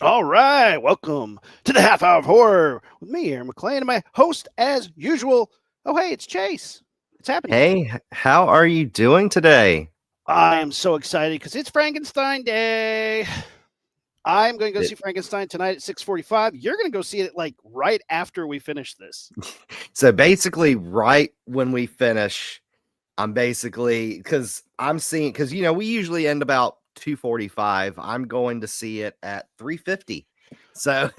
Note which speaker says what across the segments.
Speaker 1: All right, welcome to the half hour of horror with me, Aaron McLean, and my host, as usual. Oh, hey, it's Chase. It's happening.
Speaker 2: Hey, how are you doing today?
Speaker 1: I am so excited because it's Frankenstein Day. I'm going to go see
Speaker 2: It-
Speaker 1: Frankenstein tonight at 6:45. You're going to go see it like right after we finish this.
Speaker 2: So basically, right when we finish, I'm basically because we usually end about 2:45. I'm going to see it at 3:50. So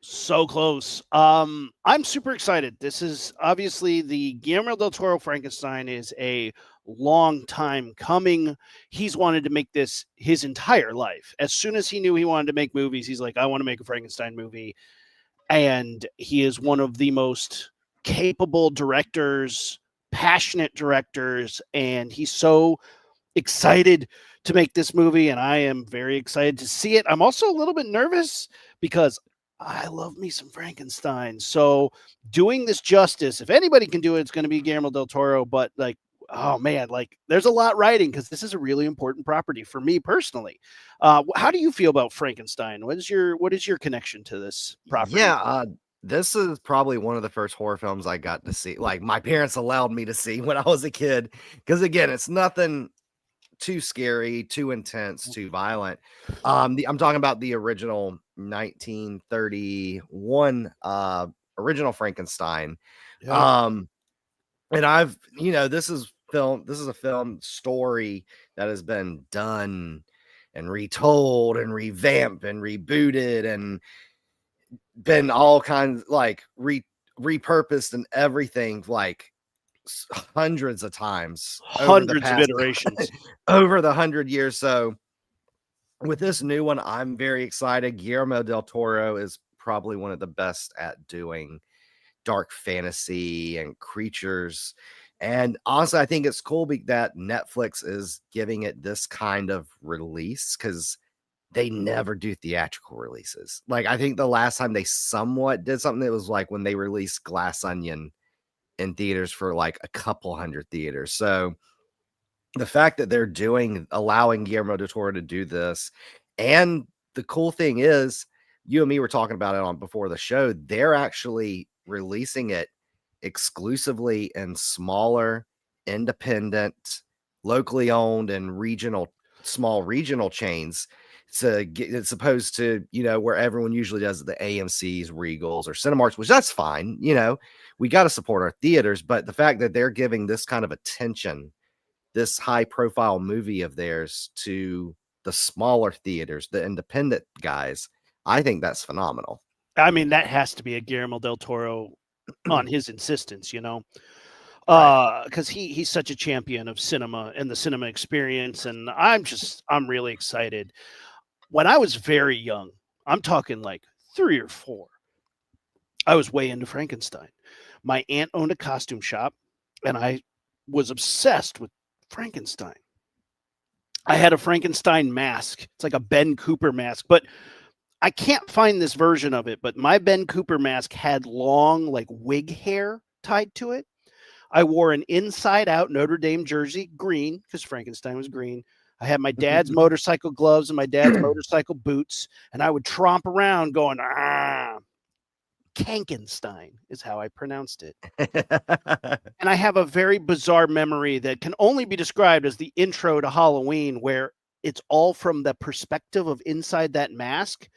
Speaker 1: So close. I'm super excited. This is obviously the Guillermo del Toro Frankenstein is a long time coming. He's wanted to make this his entire life. As soon as he knew he wanted to make movies, he's like, I want to make a Frankenstein movie. And he is one of the most capable directors, passionate directors, and he's so excited to make this movie, and I am very excited to see it. I'm also a little bit nervous because I love me some Frankenstein. So doing this justice, if anybody can do it, it's going to be Guillermo del Toro. But like, oh man, like there's a lot writing because this is a really important property for me personally. How do you feel about Frankenstein? What is your connection to this property?
Speaker 2: yeah, this is probably one of the first horror films I got to see. Like my parents allowed me to see when I was a kid. Because again, it's nothing too scary, too intense, too violent. I'm talking about the original 1931 original Frankenstein.
Speaker 1: Yeah.
Speaker 2: Um, and this is a film story that has been done and retold and revamped and rebooted and been all kinds repurposed and everything hundreds of times over the
Speaker 1: Hundreds of
Speaker 2: past
Speaker 1: iterations.
Speaker 2: over the 100 years. So with this new one, I'm very excited. Guillermo del Toro is probably one of the best at doing dark fantasy and creatures. And honestly, I think it's cool that Netflix is giving it this kind of release because they never do theatrical releases. Like, I think the last time they somewhat did something, it was like when they released Glass Onion in theaters for like a couple hundred theaters. So the fact that they're allowing Guillermo del Toro to do this, and the cool thing is, you and me were talking about it on before the show. They're actually releasing it exclusively in smaller, independent, locally owned, and small regional chains. To get it's opposed to where everyone usually does the AMC's, Regals, or Cinemarks, which that's fine. We got to support our theaters, but the fact that they're giving this kind of attention, this high profile movie of theirs, to the smaller theaters, the independent guys, I think that's phenomenal.
Speaker 1: I mean, that has to be a Guillermo del Toro on his insistence,
Speaker 2: Right.
Speaker 1: because he's such a champion of cinema and the cinema experience, and I'm really excited. When I was very young, I'm talking like 3 or 4, I was way into Frankenstein. My aunt owned a costume shop, and I was obsessed with Frankenstein. I had a Frankenstein mask. It's like a Ben Cooper mask, but I can't find this version of it. But my Ben Cooper mask had long, like wig hair tied to it. I wore an inside out Notre Dame jersey, green, because Frankenstein was green. I had my dad's motorcycle gloves and my dad's motorcycle boots, and I would tromp around going, ah, Kankenstein is how I pronounced it. And I have a very bizarre memory that can only be described as the intro to Halloween, where it's all from the perspective of inside that mask,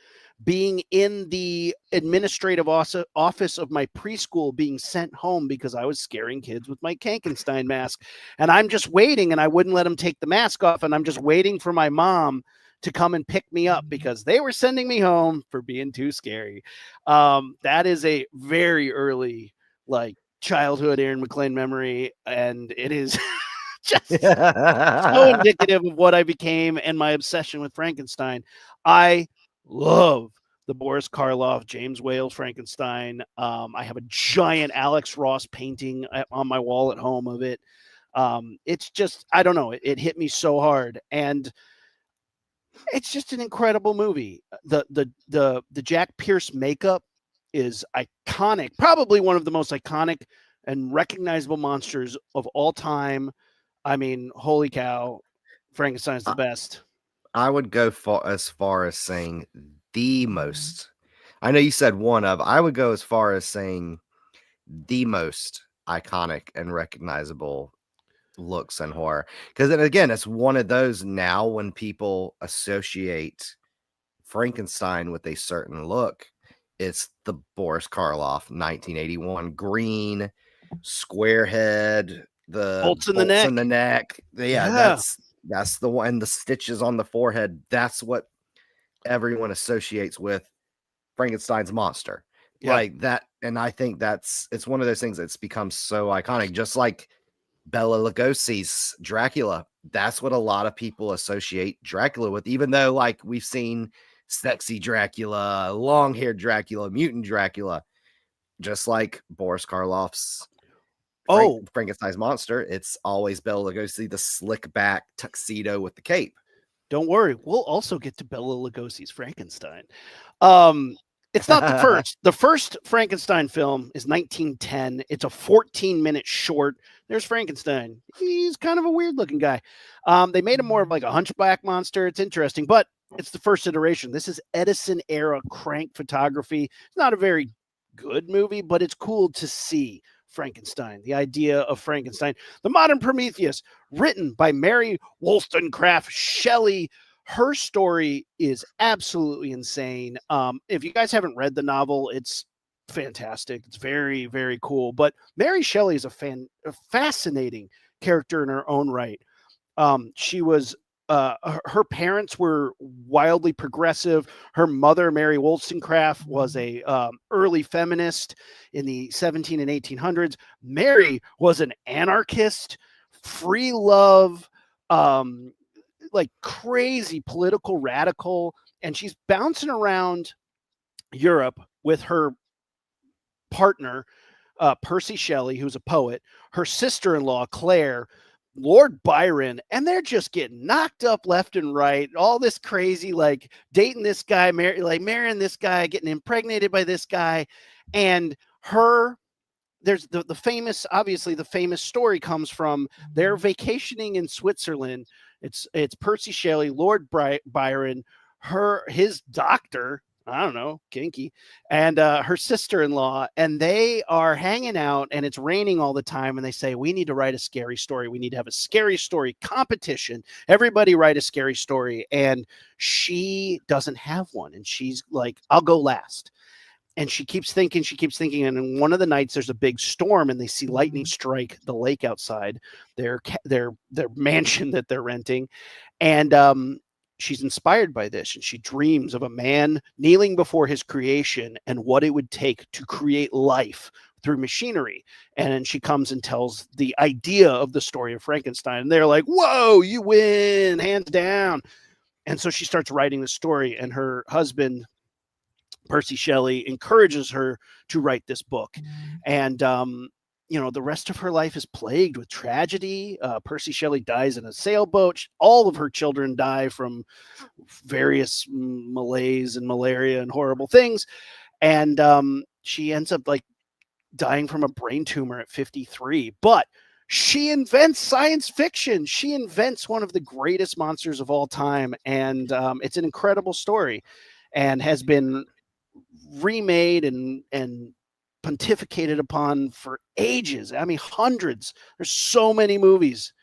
Speaker 1: being in the administrative office of my preschool, being sent home because I was scaring kids with my Kankenstein mask. And I'm just waiting, and I wouldn't let them take the mask off. And I'm just waiting for my mom to come and pick me up because they were sending me home for being too scary. That is a very early, like, childhood Aaron McLean memory, and it is just so indicative of what I became and my obsession with Frankenstein. I love the Boris Karloff, James Whale Frankenstein. I have a giant Alex Ross painting on my wall at home of it. It's just, I don't know, it hit me so hard, and it's just an incredible movie. The Jack Pierce makeup is iconic, probably one of the most iconic and recognizable monsters of all time. I mean, holy cow, Frankenstein's the best.
Speaker 2: I would go as far as saying the most. I know you said one of. I would go as far as saying the most iconic and recognizable looks in horror. Because then again, it's one of those now when people associate Frankenstein with a certain look, it's the Boris Karloff 1981 green square head, the
Speaker 1: Bolts in the
Speaker 2: bolts
Speaker 1: neck.
Speaker 2: in the neck. Yeah,
Speaker 1: Yeah.
Speaker 2: that's the one. The stitches on the forehead. That's what everyone associates with Frankenstein's monster.
Speaker 1: Yeah.
Speaker 2: Like that, and I think it's one of those things that's become so iconic, just like Bela Lugosi's Dracula. That's what a lot of people associate Dracula with, even though like we've seen sexy Dracula, long-haired Dracula, mutant Dracula, just like Boris Karloff's
Speaker 1: Oh,
Speaker 2: Frankenstein's monster. It's always Bela Lugosi, the slick back tuxedo with the cape.
Speaker 1: don't worry. We'll also get to Bela Lugosi's Frankenstein. Um, it's not the first. The first Frankenstein film is 1910. It's a 14-minute short. There's Frankenstein. He's kind of a weird looking guy. They made him more of like a hunchback monster. It's interesting, but it's the first iteration. This is Edison era crank photography. It's not a very good movie, but it's cool to see Frankenstein, the idea of Frankenstein, the modern Prometheus, written by Mary Wollstonecraft Shelley. Her story is absolutely insane. If you guys haven't read the novel, it's fantastic. It's very, very cool. But Mary Shelley is a fascinating character in her own right. She was her parents were wildly progressive. Her mother, Mary Wollstonecraft, was a early feminist in the 17 and 1800s. Mary was an anarchist, free love, like crazy political radical, and she's bouncing around Europe with her partner, Percy Shelley, who's a poet, her sister-in-law, Claire, Lord Byron, and they're just getting knocked up left and right. All this crazy, like dating this guy, marrying this guy, getting impregnated by this guy. And there's the famous, obviously, the famous story comes from they're vacationing in Switzerland. It's Percy Shelley, Lord Byron, his doctor, I don't know, kinky, and her sister-in-law, and they are hanging out, and it's raining all the time, and they say, we need to write a scary story. We need to have a scary story competition. Everybody write a scary story. And she doesn't have one. And she's like, I'll go last. And she keeps thinking, and in one of the nights there's a big storm, and they see lightning strike the lake outside their mansion that they're renting, and she's inspired by this, and she dreams of a man kneeling before his creation and what it would take to create life through machinery. And then she comes and tells the idea of the story of Frankenstein, and they're like, "Whoa, you win, hands down!" And so she starts writing the story, and her husband, Percy Shelley, encourages her to write this book. And the rest of her life is plagued with tragedy. Percy Shelley dies in a sailboat. All of her children die from various malaise and malaria and horrible things. And she ends up like dying from a brain tumor at 53. But she invents science fiction. She invents one of the greatest monsters of all time. And it's an incredible story and has been remade and pontificated upon for ages. I mean, hundreds. There's so many movies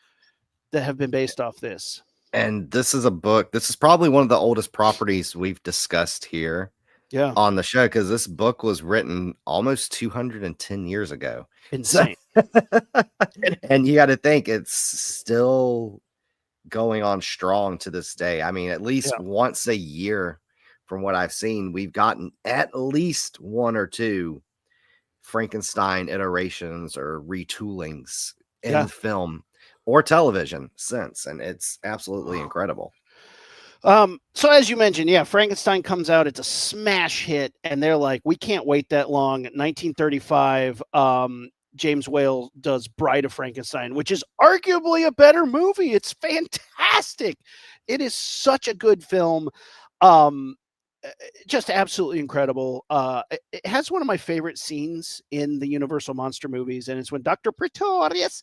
Speaker 1: that have been based off this.
Speaker 2: And this is a book. This is probably one of the oldest properties we've discussed here on the show, because this book was written almost 210 years ago.
Speaker 1: Insane.
Speaker 2: And you got to think it's still going on strong to this day. I mean, at least once a year, from what I've seen, we've gotten at least one or two Frankenstein iterations or retoolings in film or television since, and it's absolutely incredible.
Speaker 1: So as you mentioned, Frankenstein comes out, it's a smash hit, and they're like, we can't wait that long. 1935, James Whale does Bride of Frankenstein, which is arguably a better movie. It's fantastic. It is such a good film. Just absolutely incredible. It has one of my favorite scenes in the Universal Monster movies, and it's when Dr. Pretorius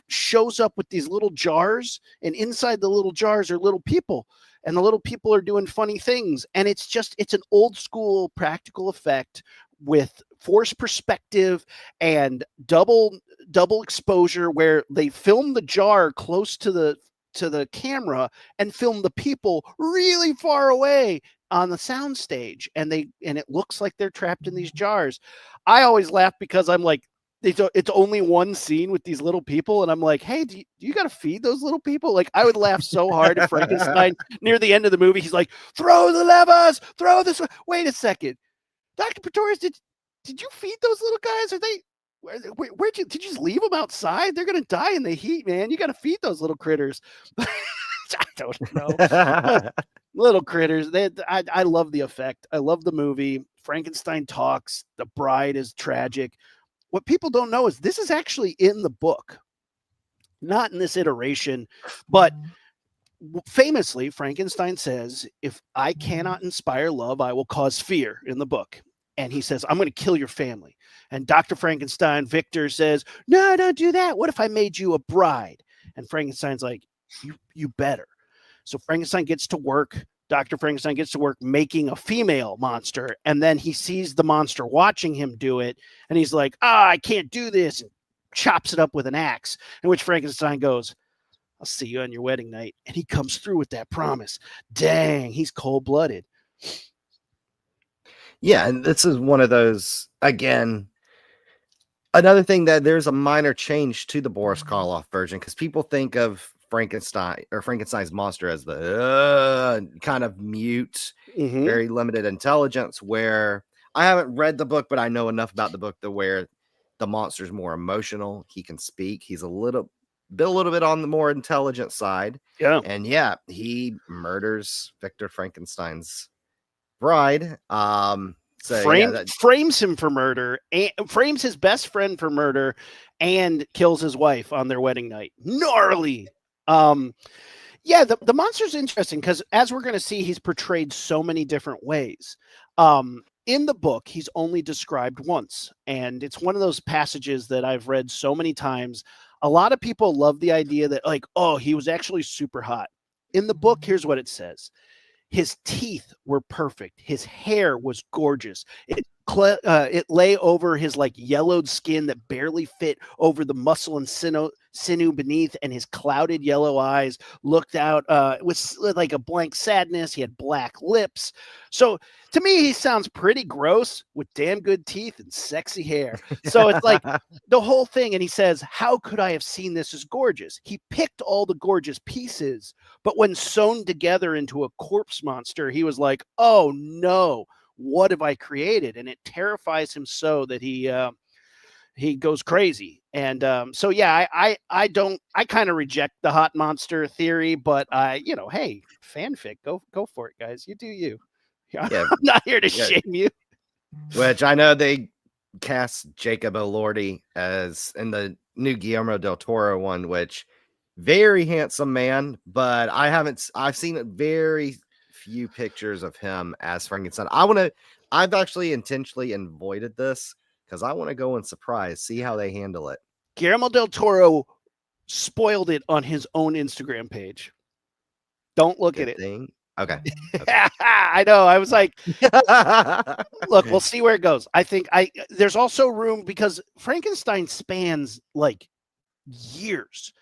Speaker 1: shows up with these little jars, and inside the little jars are little people. and the little people are doing funny things, and it's an old school practical effect with forced perspective and double exposure, where they film the jar close to the camera and film the people really far away on the sound stage, and it looks like they're trapped in these jars. I always laugh because I'm like, it's only one scene with these little people, and I'm like, hey, do you got to feed those little people? Like, I would laugh so hard if Frankenstein near the end of the movie, he's like, throw the levers, throw this. Wait a second, Dr. Pretorius, did you feed those little guys? Are they where'd you did you just leave them outside? They're gonna die in the heat, man. You got to feed those little critters. I don't know. Little critters. I love the effect. I love the movie. Frankenstein talks. The bride is tragic. What people don't know is this is actually in the book, not in this iteration, but famously, Frankenstein says, if I cannot inspire love, I will cause fear in the book. And he says, I'm going to kill your family. And Dr. Frankenstein, Victor, says, no, don't do that. What if I made you a bride? And Frankenstein's like, you better. So Frankenstein gets to work. Dr. Frankenstein gets to work making a female monster. And then he sees the monster watching him do it. And he's like, I can't do this. And chops it up with an axe. In which Frankenstein goes, I'll see you on your wedding night. And he comes through with that promise. Dang, he's cold-blooded.
Speaker 2: Yeah, and this is one of those, again, another thing that there's a minor change to the Boris Karloff version, because people think of Frankenstein or Frankenstein's monster as the kind of mute, very limited intelligence, where I haven't read the book, but I know enough about the book to where the monster's more emotional. He can speak. He's a little bit on the more intelligent side.
Speaker 1: Yeah.
Speaker 2: And yeah, he murders Victor Frankenstein's bride.
Speaker 1: Frames him for murder, and frames his best friend for murder, and kills his wife on their wedding night. Gnarly. Yeah, the monster's interesting because, as we're going to see, he's portrayed so many different ways. In the book, he's only described once, and it's one of those passages that I've read so many times. A lot of people love the idea that, like, oh, he was actually super hot. In the book, here's what it says. His teeth were perfect. His hair was gorgeous. It lay over his like yellowed skin that barely fit over the muscle and sinew beneath, and his clouded yellow eyes looked out with like a blank sadness. He had black lips. So to me, he sounds pretty gross with damn good teeth and sexy hair. So it's like the whole thing. And he says, how could I have seen this as gorgeous? He picked all the gorgeous pieces, but when sewn together into a corpse monster, he was like, oh no, what have I created? And it terrifies him so that he goes crazy. And so yeah, I kind of reject the hot monster theory, but hey, fanfic, go for it, guys. You do you.
Speaker 2: Yeah,
Speaker 1: I'm not here to shame you.
Speaker 2: Which I know they cast Jacob Elordi as in the new Guillermo del Toro one, which very handsome man, but I've seen very few pictures of him as Frankenstein. I've actually intentionally avoided this because I want to go and see how they handle it.
Speaker 1: Guillermo del Toro spoiled it on his own Instagram page. Don't look at it.
Speaker 2: Okay.
Speaker 1: I know. I was like, look, we'll see where it goes. I think there's also room because Frankenstein spans like years.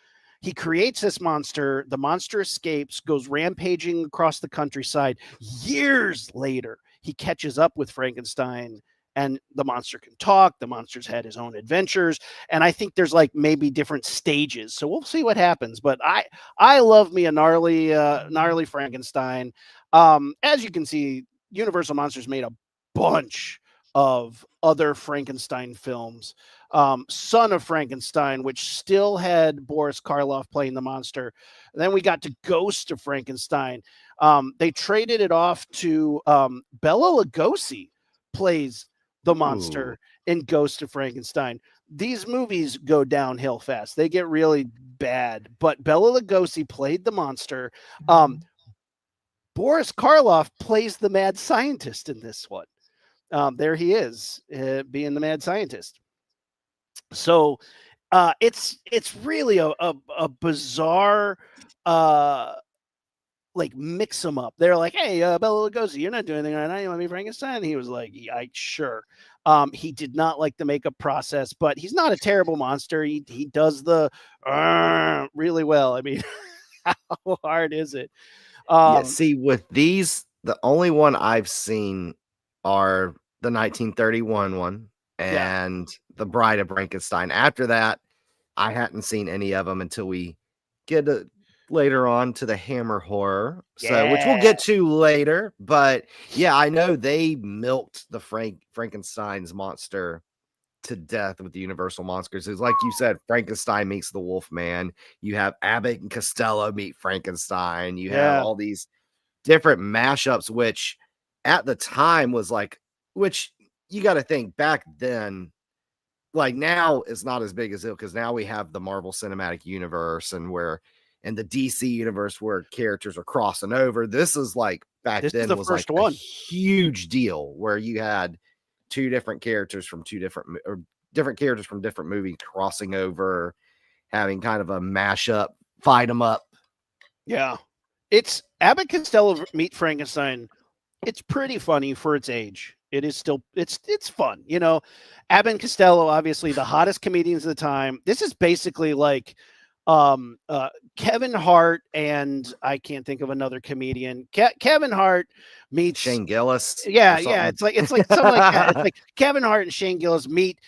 Speaker 1: He creates this monster. The monster escapes, goes rampaging across the countryside. Years later, he catches up with Frankenstein, and the monster can talk. The monster's had his own adventures. And I think there's like maybe different stages. So we'll see what happens. But I love me a gnarly Frankenstein. As you can see, Universal Monsters made a bunch of other Frankenstein films. Son of Frankenstein, which still had Boris Karloff playing the monster. And then we got to Ghost of Frankenstein. They traded it off to Bela Lugosi plays the monster in Ghost of Frankenstein. These movies go downhill fast. They get really bad. But Bela Lugosi played the monster. Boris Karloff plays the mad scientist in this one. There he is, being the mad scientist. So it's really a bizarre like mix them up. They're like, "Hey, Bela Lugosi, you're not doing anything right now. You want to be Frankenstein?" And he was like, "Yeah, sure." He did not like the makeup process, but he's not a terrible monster. He does the really well. I mean, how hard is it?
Speaker 2: Yeah,
Speaker 1: Um,
Speaker 2: see, with these, the only one I've seen are the 1931 one
Speaker 1: yeah,
Speaker 2: and The Bride of Frankenstein. After that, I hadn't seen any of them until we get later on to the Hammer horror. So, which we'll
Speaker 1: yeah.
Speaker 2: get to later. But yeah, I know they milked the Frankenstein's monster to death with the Universal monsters. It's like you said, Frankenstein meets the Wolfman. You have Abbott and Costello meet Frankenstein. You have
Speaker 1: Yeah,
Speaker 2: all these different mashups, which at the time was like, which you got to think back then, like now it's not as big as it because now we have the Marvel Cinematic Universe and where in the DC universe where characters are crossing over. This is like back
Speaker 1: this is
Speaker 2: then
Speaker 1: the
Speaker 2: was like
Speaker 1: first
Speaker 2: a
Speaker 1: one.
Speaker 2: huge deal where you had two different characters from two different or different characters from different movies crossing over, having kind of a mashup, fight them up.
Speaker 1: Yeah, it's Abbott Costello meet Frankenstein. It's pretty funny for its age. It is still it's fun, you know. Abbott and Costello, obviously the hottest comedians of the time. This is basically like Kevin Hart and I can't think of another comedian. Kevin Hart meets
Speaker 2: Shane Gillis or
Speaker 1: yeah,
Speaker 2: something.
Speaker 1: it's like something like that. It's like Kevin Hart and Shane Gillis meet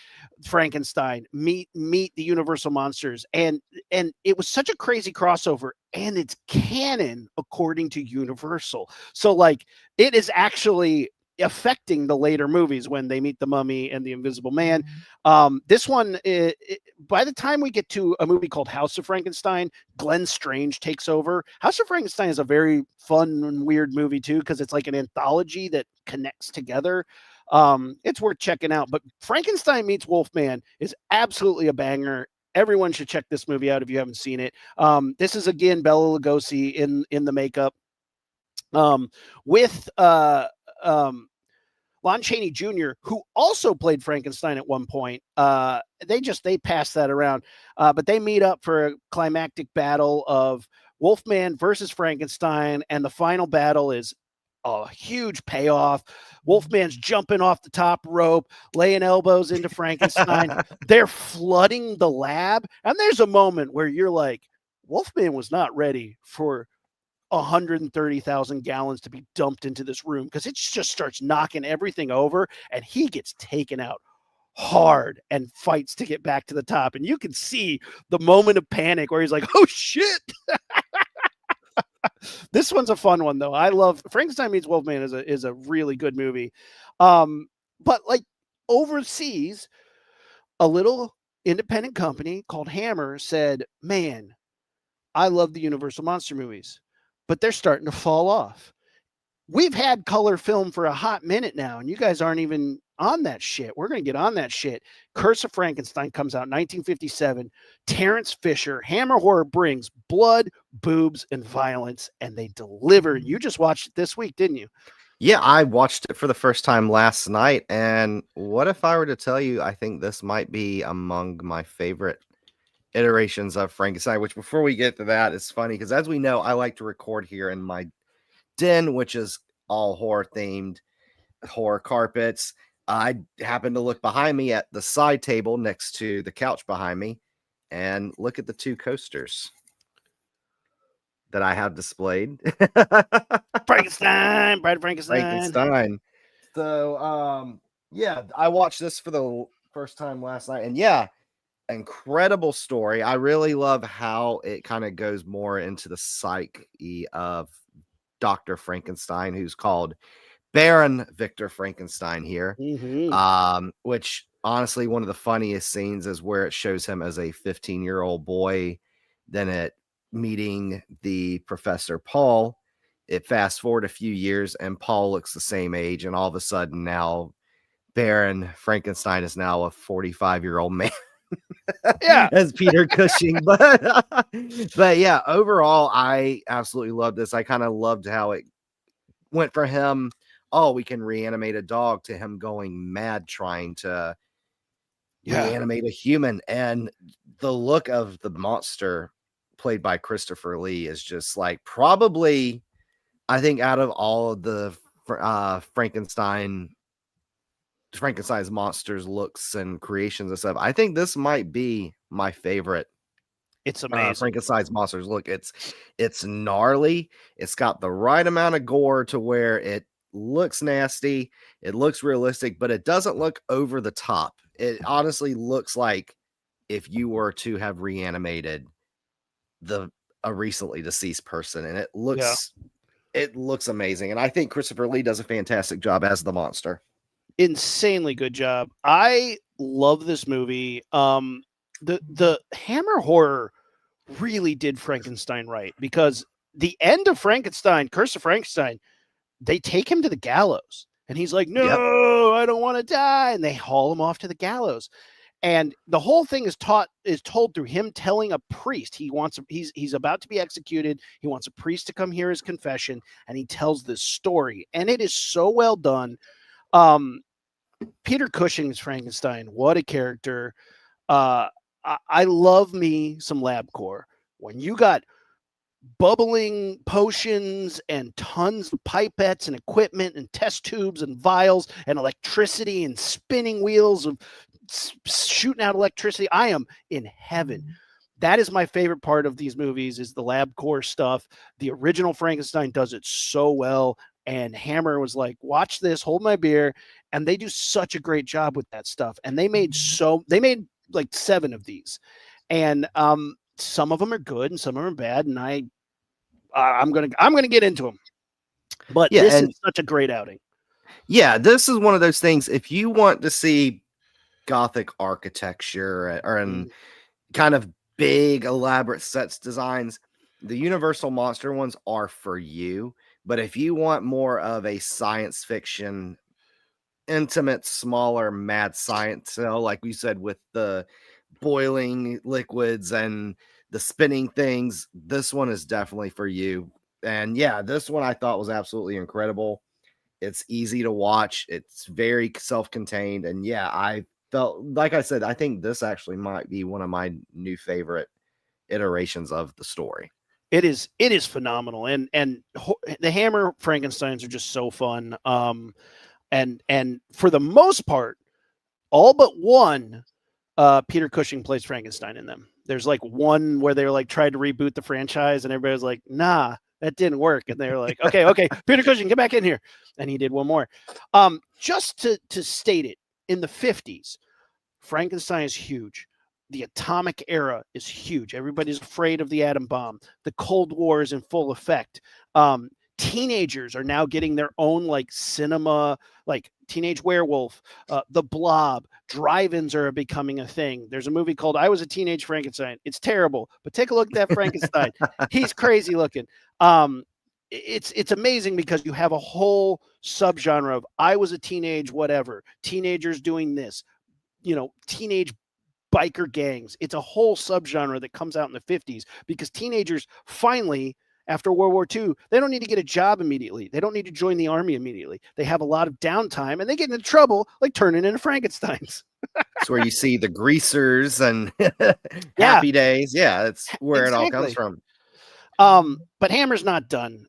Speaker 1: Frankenstein, meet the Universal monsters, and it was such a crazy crossover, and it's canon according to Universal. So like it is actually affecting the later movies when they meet the Mummy and the Invisible Man. This one, by the time we get to a movie called House of Frankenstein, Glenn Strange takes over. House of Frankenstein is a very fun and weird movie too because it's like an anthology that connects together. It's worth checking out. But Frankenstein meets Wolfman is absolutely a banger. Everyone should check this movie out if you haven't seen it. This is again Bela Lugosi in the makeup with Lon Chaney Jr., who also played Frankenstein at one point. They passed that around, but they meet up for a climactic battle of Wolfman versus Frankenstein, and the final battle is a huge payoff. Wolfman's jumping off the top rope, laying elbows into Frankenstein. They're flooding the lab, and there's a moment where you're like, Wolfman was not ready for 130,000 gallons to be dumped into this room because it just starts knocking everything over and he gets taken out hard and fights to get back to the top. And you can see the moment of panic where he's like, oh shit. This one's a fun one though. I love Frankenstein meets Wolfman is a really good movie. But like overseas, a little independent company called Hammer said, man, I love the Universal Monster movies, but they're starting to fall off. We've had color film for a hot minute now, and you guys aren't even on that shit. We're going to get on that shit. Curse of Frankenstein comes out in 1957. Terrence Fisher, Hammer Horror brings blood, boobs, and violence, and they deliver. You just watched it this week, didn't you?
Speaker 2: Yeah, I watched it for the first time last night. And what if I were to tell you, I think this might be among my favorite iterations of Frankenstein, which before we get to that, it's funny because as we know, I like to record here in my den, which is all horror themed, horror carpets. I happened to look behind me at the side table next to the couch behind me and look at the two coasters that I have displayed.
Speaker 1: Frankenstein, Bride of Frankenstein.
Speaker 2: Frankenstein. So, yeah, I watched this for the first time last night, and yeah, incredible story. I really love how it kind of goes more into the psyche of Dr. Frankenstein, who's called Baron Victor Frankenstein here.
Speaker 1: Mm-hmm.
Speaker 2: Which honestly, one of the funniest scenes is where it shows him as a 15-year-old boy, then it meeting the Professor Paul. It fast forward a few years, and Paul looks the same age, and all of a sudden now Baron Frankenstein is now a 45-year-old man.
Speaker 1: Yeah.
Speaker 2: As Peter Cushing, but yeah, overall, I absolutely loved this. I kind of loved how it went for him. Oh, we can reanimate a dog to him going mad trying to
Speaker 1: Yeah.
Speaker 2: reanimate a human, and the look of the monster played by Christopher Lee is just like probably I think out of all of the Frankenstein's monsters looks and creations and stuff, I think this might be my favorite
Speaker 1: It's amazing.
Speaker 2: Frankenstein's monsters. Look, it's gnarly. It's got the right amount of gore to where it looks nasty. It looks realistic, but it doesn't look over the top. It honestly looks like if you were to have reanimated the a recently deceased person, and
Speaker 1: Yeah.
Speaker 2: it looks amazing. And I think Christopher Lee does a fantastic job as the monster.
Speaker 1: Insanely good job. I love this movie. The Hammer horror really did Frankenstein right, because the end of Frankenstein, Curse of Frankenstein, they take him to the gallows, and he's like,
Speaker 2: Yep.
Speaker 1: "No, I don't want to die," and they haul him off to the gallows. And the whole thing is told through him telling a priest he's about to be executed. He wants a priest to come hear his confession, and he tells this story, and it is so well done. Um, Peter Cushing's Frankenstein, what a character! I love me some LabCorp. When you got bubbling potions and tons of pipettes and equipment and test tubes and vials and electricity and spinning wheels of shooting out electricity, I am in heaven. That is my favorite part of these movies, is the LabCorp stuff. The original Frankenstein does it so well, and Hammer was like, watch this, hold my beer, and they do such a great job with that stuff. And they made like 7 of these, and some of them are good and some of them are bad, and I'm gonna get into them. But
Speaker 2: Yeah,
Speaker 1: this
Speaker 2: and
Speaker 1: is such a great outing.
Speaker 2: yeah, this is one of those things. If you want to see Gothic architecture or
Speaker 1: Mm.
Speaker 2: kind of big, elaborate sets designs, the Universal Monster ones are for you. But if you want more of a science fiction, intimate, smaller, mad science, like we said, with the boiling liquids and the spinning things, this one is definitely for you. And yeah, this one I thought was absolutely incredible. It's easy to watch. It's very self-contained. And yeah, I felt, like I said, I think this actually might be one of my new favorite iterations of the story.
Speaker 1: It is phenomenal, and the Hammer Frankenstein's are just so fun. And for the most part, all but one, Peter Cushing plays Frankenstein in them. There's like one where they're like tried to reboot the franchise, and everybody was like, "Nah, that didn't work." And they're like, "Okay, Peter Cushing, get back in here," and he did one more. Just to state it, in the 50s, Frankenstein is huge. The atomic era is huge. Everybody's afraid of the atom bomb. The Cold War is in full effect. Teenagers are now getting their own like cinema, like Teenage Werewolf, The Blob. Drive-ins are becoming a thing. There's a movie called I Was a Teenage Frankenstein. It's terrible, but take a look at that Frankenstein. He's crazy looking. It's amazing because you have a whole subgenre of I was a teenage whatever, teenagers doing this, teenage biker gangs. It's a whole subgenre that comes out in the 50s because teenagers finally, after World War II, they don't need to get a job immediately. They don't need to join the army immediately. They have a lot of downtime and they get into trouble, like turning into Frankensteins.
Speaker 2: It's where you see the greasers and
Speaker 1: Yeah,
Speaker 2: Happy Days. Yeah, that's where it all comes
Speaker 1: exactly.
Speaker 2: from.
Speaker 1: But Hammer's not done.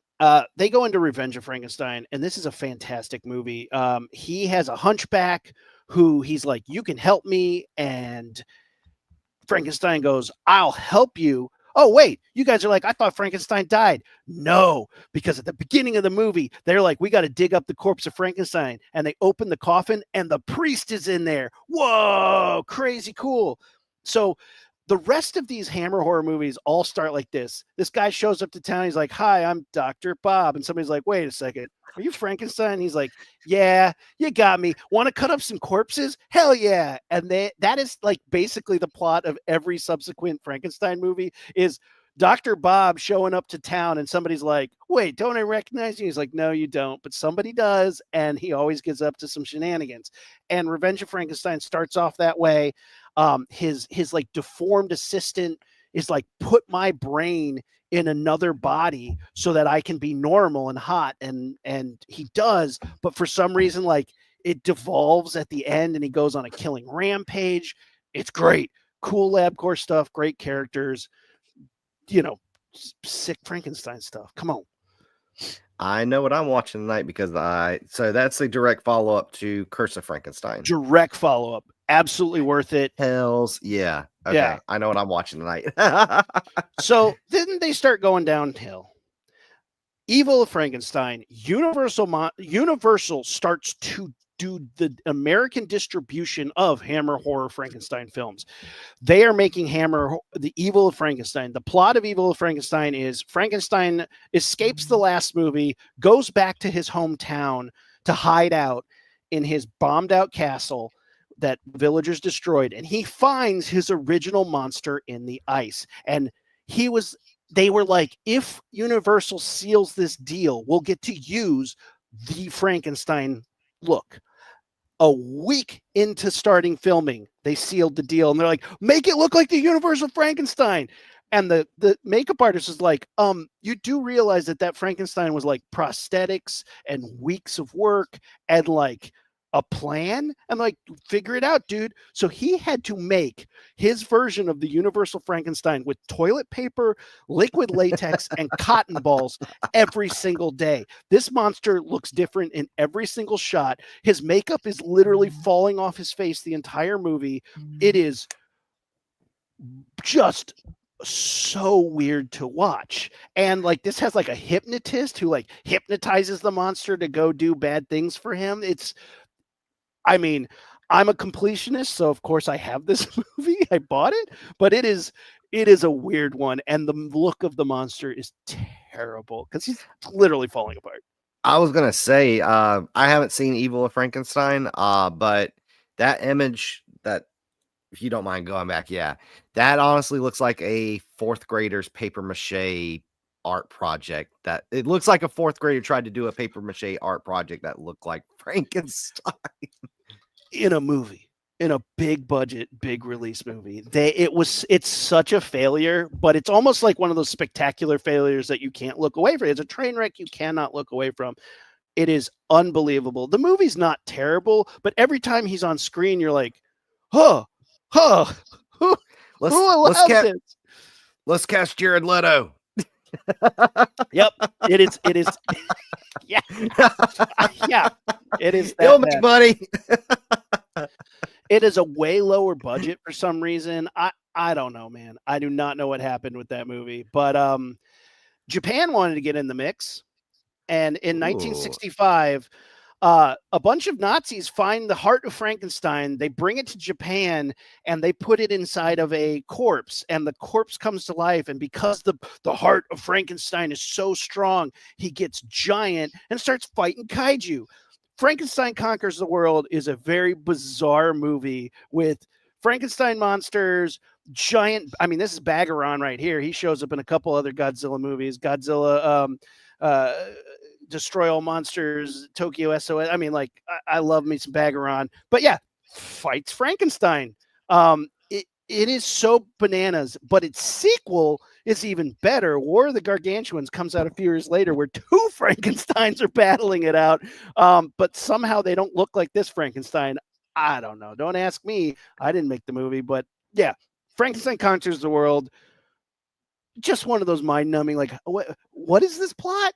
Speaker 1: They go into Revenge of Frankenstein, and this is a fantastic movie. He has a hunchback who he's like, you can help me. And Frankenstein goes, I'll help you. Oh, wait, you guys are like, I thought Frankenstein died. No, because at the beginning of the movie, they're like, we got to dig up the corpse of Frankenstein. And they open the coffin, and the priest is in there. Whoa, crazy cool. So the rest of these Hammer horror movies all start like this. This guy shows up to town. He's like, hi, I'm Dr. Bob. And somebody's like, wait a second. Are you Frankenstein? And he's like, yeah, you got me. Want to cut up some corpses? Hell yeah. And that is like basically the plot of every subsequent Frankenstein movie is Dr. Bob showing up to town and somebody's like, wait, don't I recognize you? He's like, no, you don't, but somebody does. And he always gets up to some shenanigans. And Revenge of Frankenstein starts off that way. His like deformed assistant is like, put my brain in another body so that I can be normal and hot. And he does, but for some reason, like it devolves at the end and he goes on a killing rampage. It's great. Cool LabCorp stuff, great characters, sick Frankenstein stuff. Come on.
Speaker 2: I know what I'm watching tonight because so that's the direct follow up to Curse of Frankenstein.
Speaker 1: Direct follow up. Absolutely worth it.
Speaker 2: Hells yeah.
Speaker 1: Yeah.
Speaker 2: Okay. I know what I'm watching tonight.
Speaker 1: So then they start going downhill. Evil of Frankenstein, Universal starts to do the American distribution of Hammer Horror Frankenstein films. They are making the Evil of Frankenstein. The plot of Evil of Frankenstein is Frankenstein escapes the last movie, goes back to his hometown to hide out in his bombed out castle that villagers destroyed, and he finds his original monster in the ice. And they were like, if Universal seals this deal, we'll get to use the Frankenstein look. A week into starting filming, they sealed the deal and they're like, make it look like the Universal Frankenstein. And the makeup artist is like, you do realize that Frankenstein was like prosthetics and weeks of work and like a plan, and like, figure it out, dude. So he had to make his version of the Universal Frankenstein with toilet paper, liquid latex, and cotton balls every single day. This monster looks different in every single shot. His makeup is literally falling off his face the entire movie. It is just so weird to watch. And like, this has like a hypnotist who like hypnotizes the monster to go do bad things for him. I mean, I'm a completionist, so of course I have this movie. I bought it, but it is a weird one, and the look of the monster is terrible because he's literally falling apart.
Speaker 2: I was gonna say, I haven't seen Evil of Frankenstein, but that image that, if you don't mind going back, yeah, that honestly looks like a fourth grader's paper mache art project. That it looks like a fourth grader tried to do a paper mache art project that looked like Frankenstein
Speaker 1: in a movie, in a big budget, big release movie. It's such a failure, but it's almost like one of those spectacular failures that you can't look away from. It's a train wreck you cannot look away from. It is unbelievable. The movie's not terrible, but every time he's on screen, you're like, who allowed this?
Speaker 2: Let's cast Jared Leto.
Speaker 1: Yep, it is. Yeah, yeah, it is.
Speaker 2: Kill me, buddy.
Speaker 1: It is a way lower budget for some reason. I don't know, man. I do not know what happened with that movie, but Japan wanted to get in the mix, and in 1965, a bunch of Nazis find the heart of Frankenstein. They bring it to Japan and they put it inside of a corpse, and the corpse comes to life. And because the heart of Frankenstein is so strong, he gets giant and starts fighting kaiju. Frankenstein Conquers the World is a very bizarre movie with Frankenstein monsters, giant. I mean, this is Bagaran right here. He shows up in a couple other Godzilla movies. Godzilla, Destroy All Monsters, Tokyo SOS. I mean, like, I love me some Bagaran. But yeah, fights Frankenstein. It is so bananas, but its sequel is even better. War of the Gargantuans comes out a few years later where two Frankensteins are battling it out, but somehow they don't look like this Frankenstein. I don't know. Don't ask me. I didn't make the movie, but yeah, Frankenstein Conquers the World. Just one of those mind-numbing, like, what is this plot?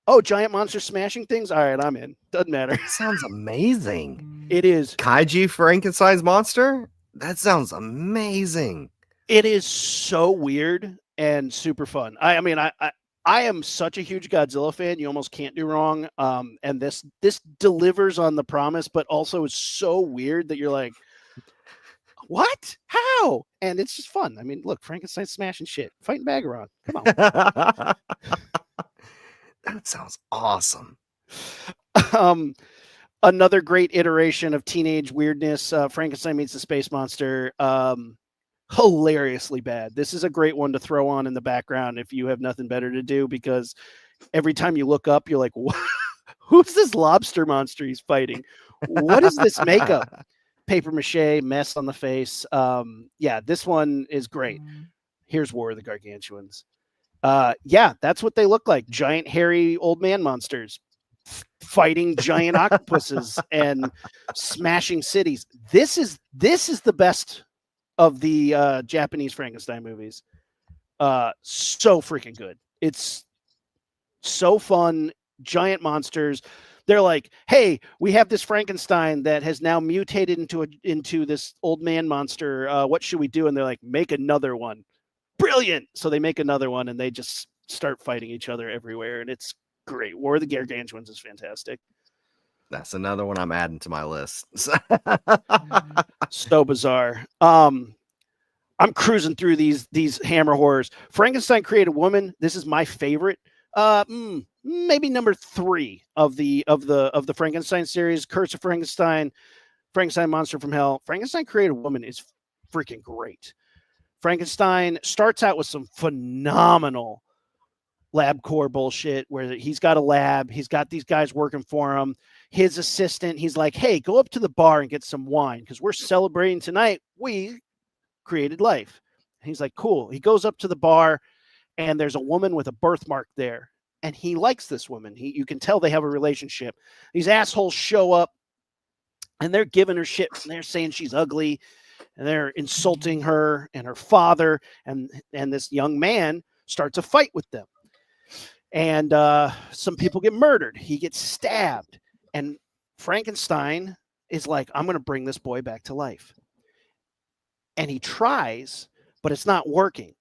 Speaker 1: Oh, giant monster smashing things? All right, I'm in. Doesn't matter.
Speaker 2: That sounds amazing.
Speaker 1: It is.
Speaker 2: Kaiju Frankenstein's monster? That sounds amazing.
Speaker 1: It is so weird and super fun. I mean, I am such a huge Godzilla fan. You almost can't do wrong. And this delivers on the promise, but also is so weird that you're like, what? How? And it's just fun. I mean, look, Frankenstein smashing shit, fighting Bagaran. Come on.
Speaker 2: That sounds awesome.
Speaker 1: Another great iteration of teenage weirdness. Frankenstein meets the space monster. Hilariously bad. This is a great one to throw on in the background if you have nothing better to do, because every time you look up, you're like, who's this lobster monster he's fighting? What is this makeup? Paper mache, mess on the face. Yeah, this one is great. Here's War of the Gargantuans. Yeah, that's what they look like. Giant, hairy old man monsters fighting giant octopuses and smashing cities. This is the best of the Japanese Frankenstein movies. So freaking good. It's So fun, giant monsters. They're like, hey, we have this Frankenstein that has now mutated into this old man monster. What should we do? And they're like, make another one. Brilliant. So they make another one, and they just start fighting each other everywhere, and it's great. War of the Gargantuans is fantastic.
Speaker 2: That's another one I'm adding to my list.
Speaker 1: So bizarre. I'm cruising through these Hammer horrors. Frankenstein Created Woman. This is my favorite. Maybe number 3 of the Frankenstein series. Curse of Frankenstein, Frankenstein Monster from Hell. Frankenstein Created Woman is freaking great. Frankenstein starts out with some phenomenal LabCorp bullshit where he's got a lab, he's got these guys working for him. His assistant, he's like, hey, go up to the bar and get some wine because we're celebrating tonight. We created life. And he's like, cool. He goes up to the bar and there's a woman with a birthmark there. And he likes this woman. You can tell they have a relationship. These assholes show up and they're giving her shit. And they're saying she's ugly and they're insulting her and her father. And this young man starts a fight with them. And some people get murdered. He gets stabbed. And Frankenstein is like, I'm going to bring this boy back to life. And he tries, but it's not working.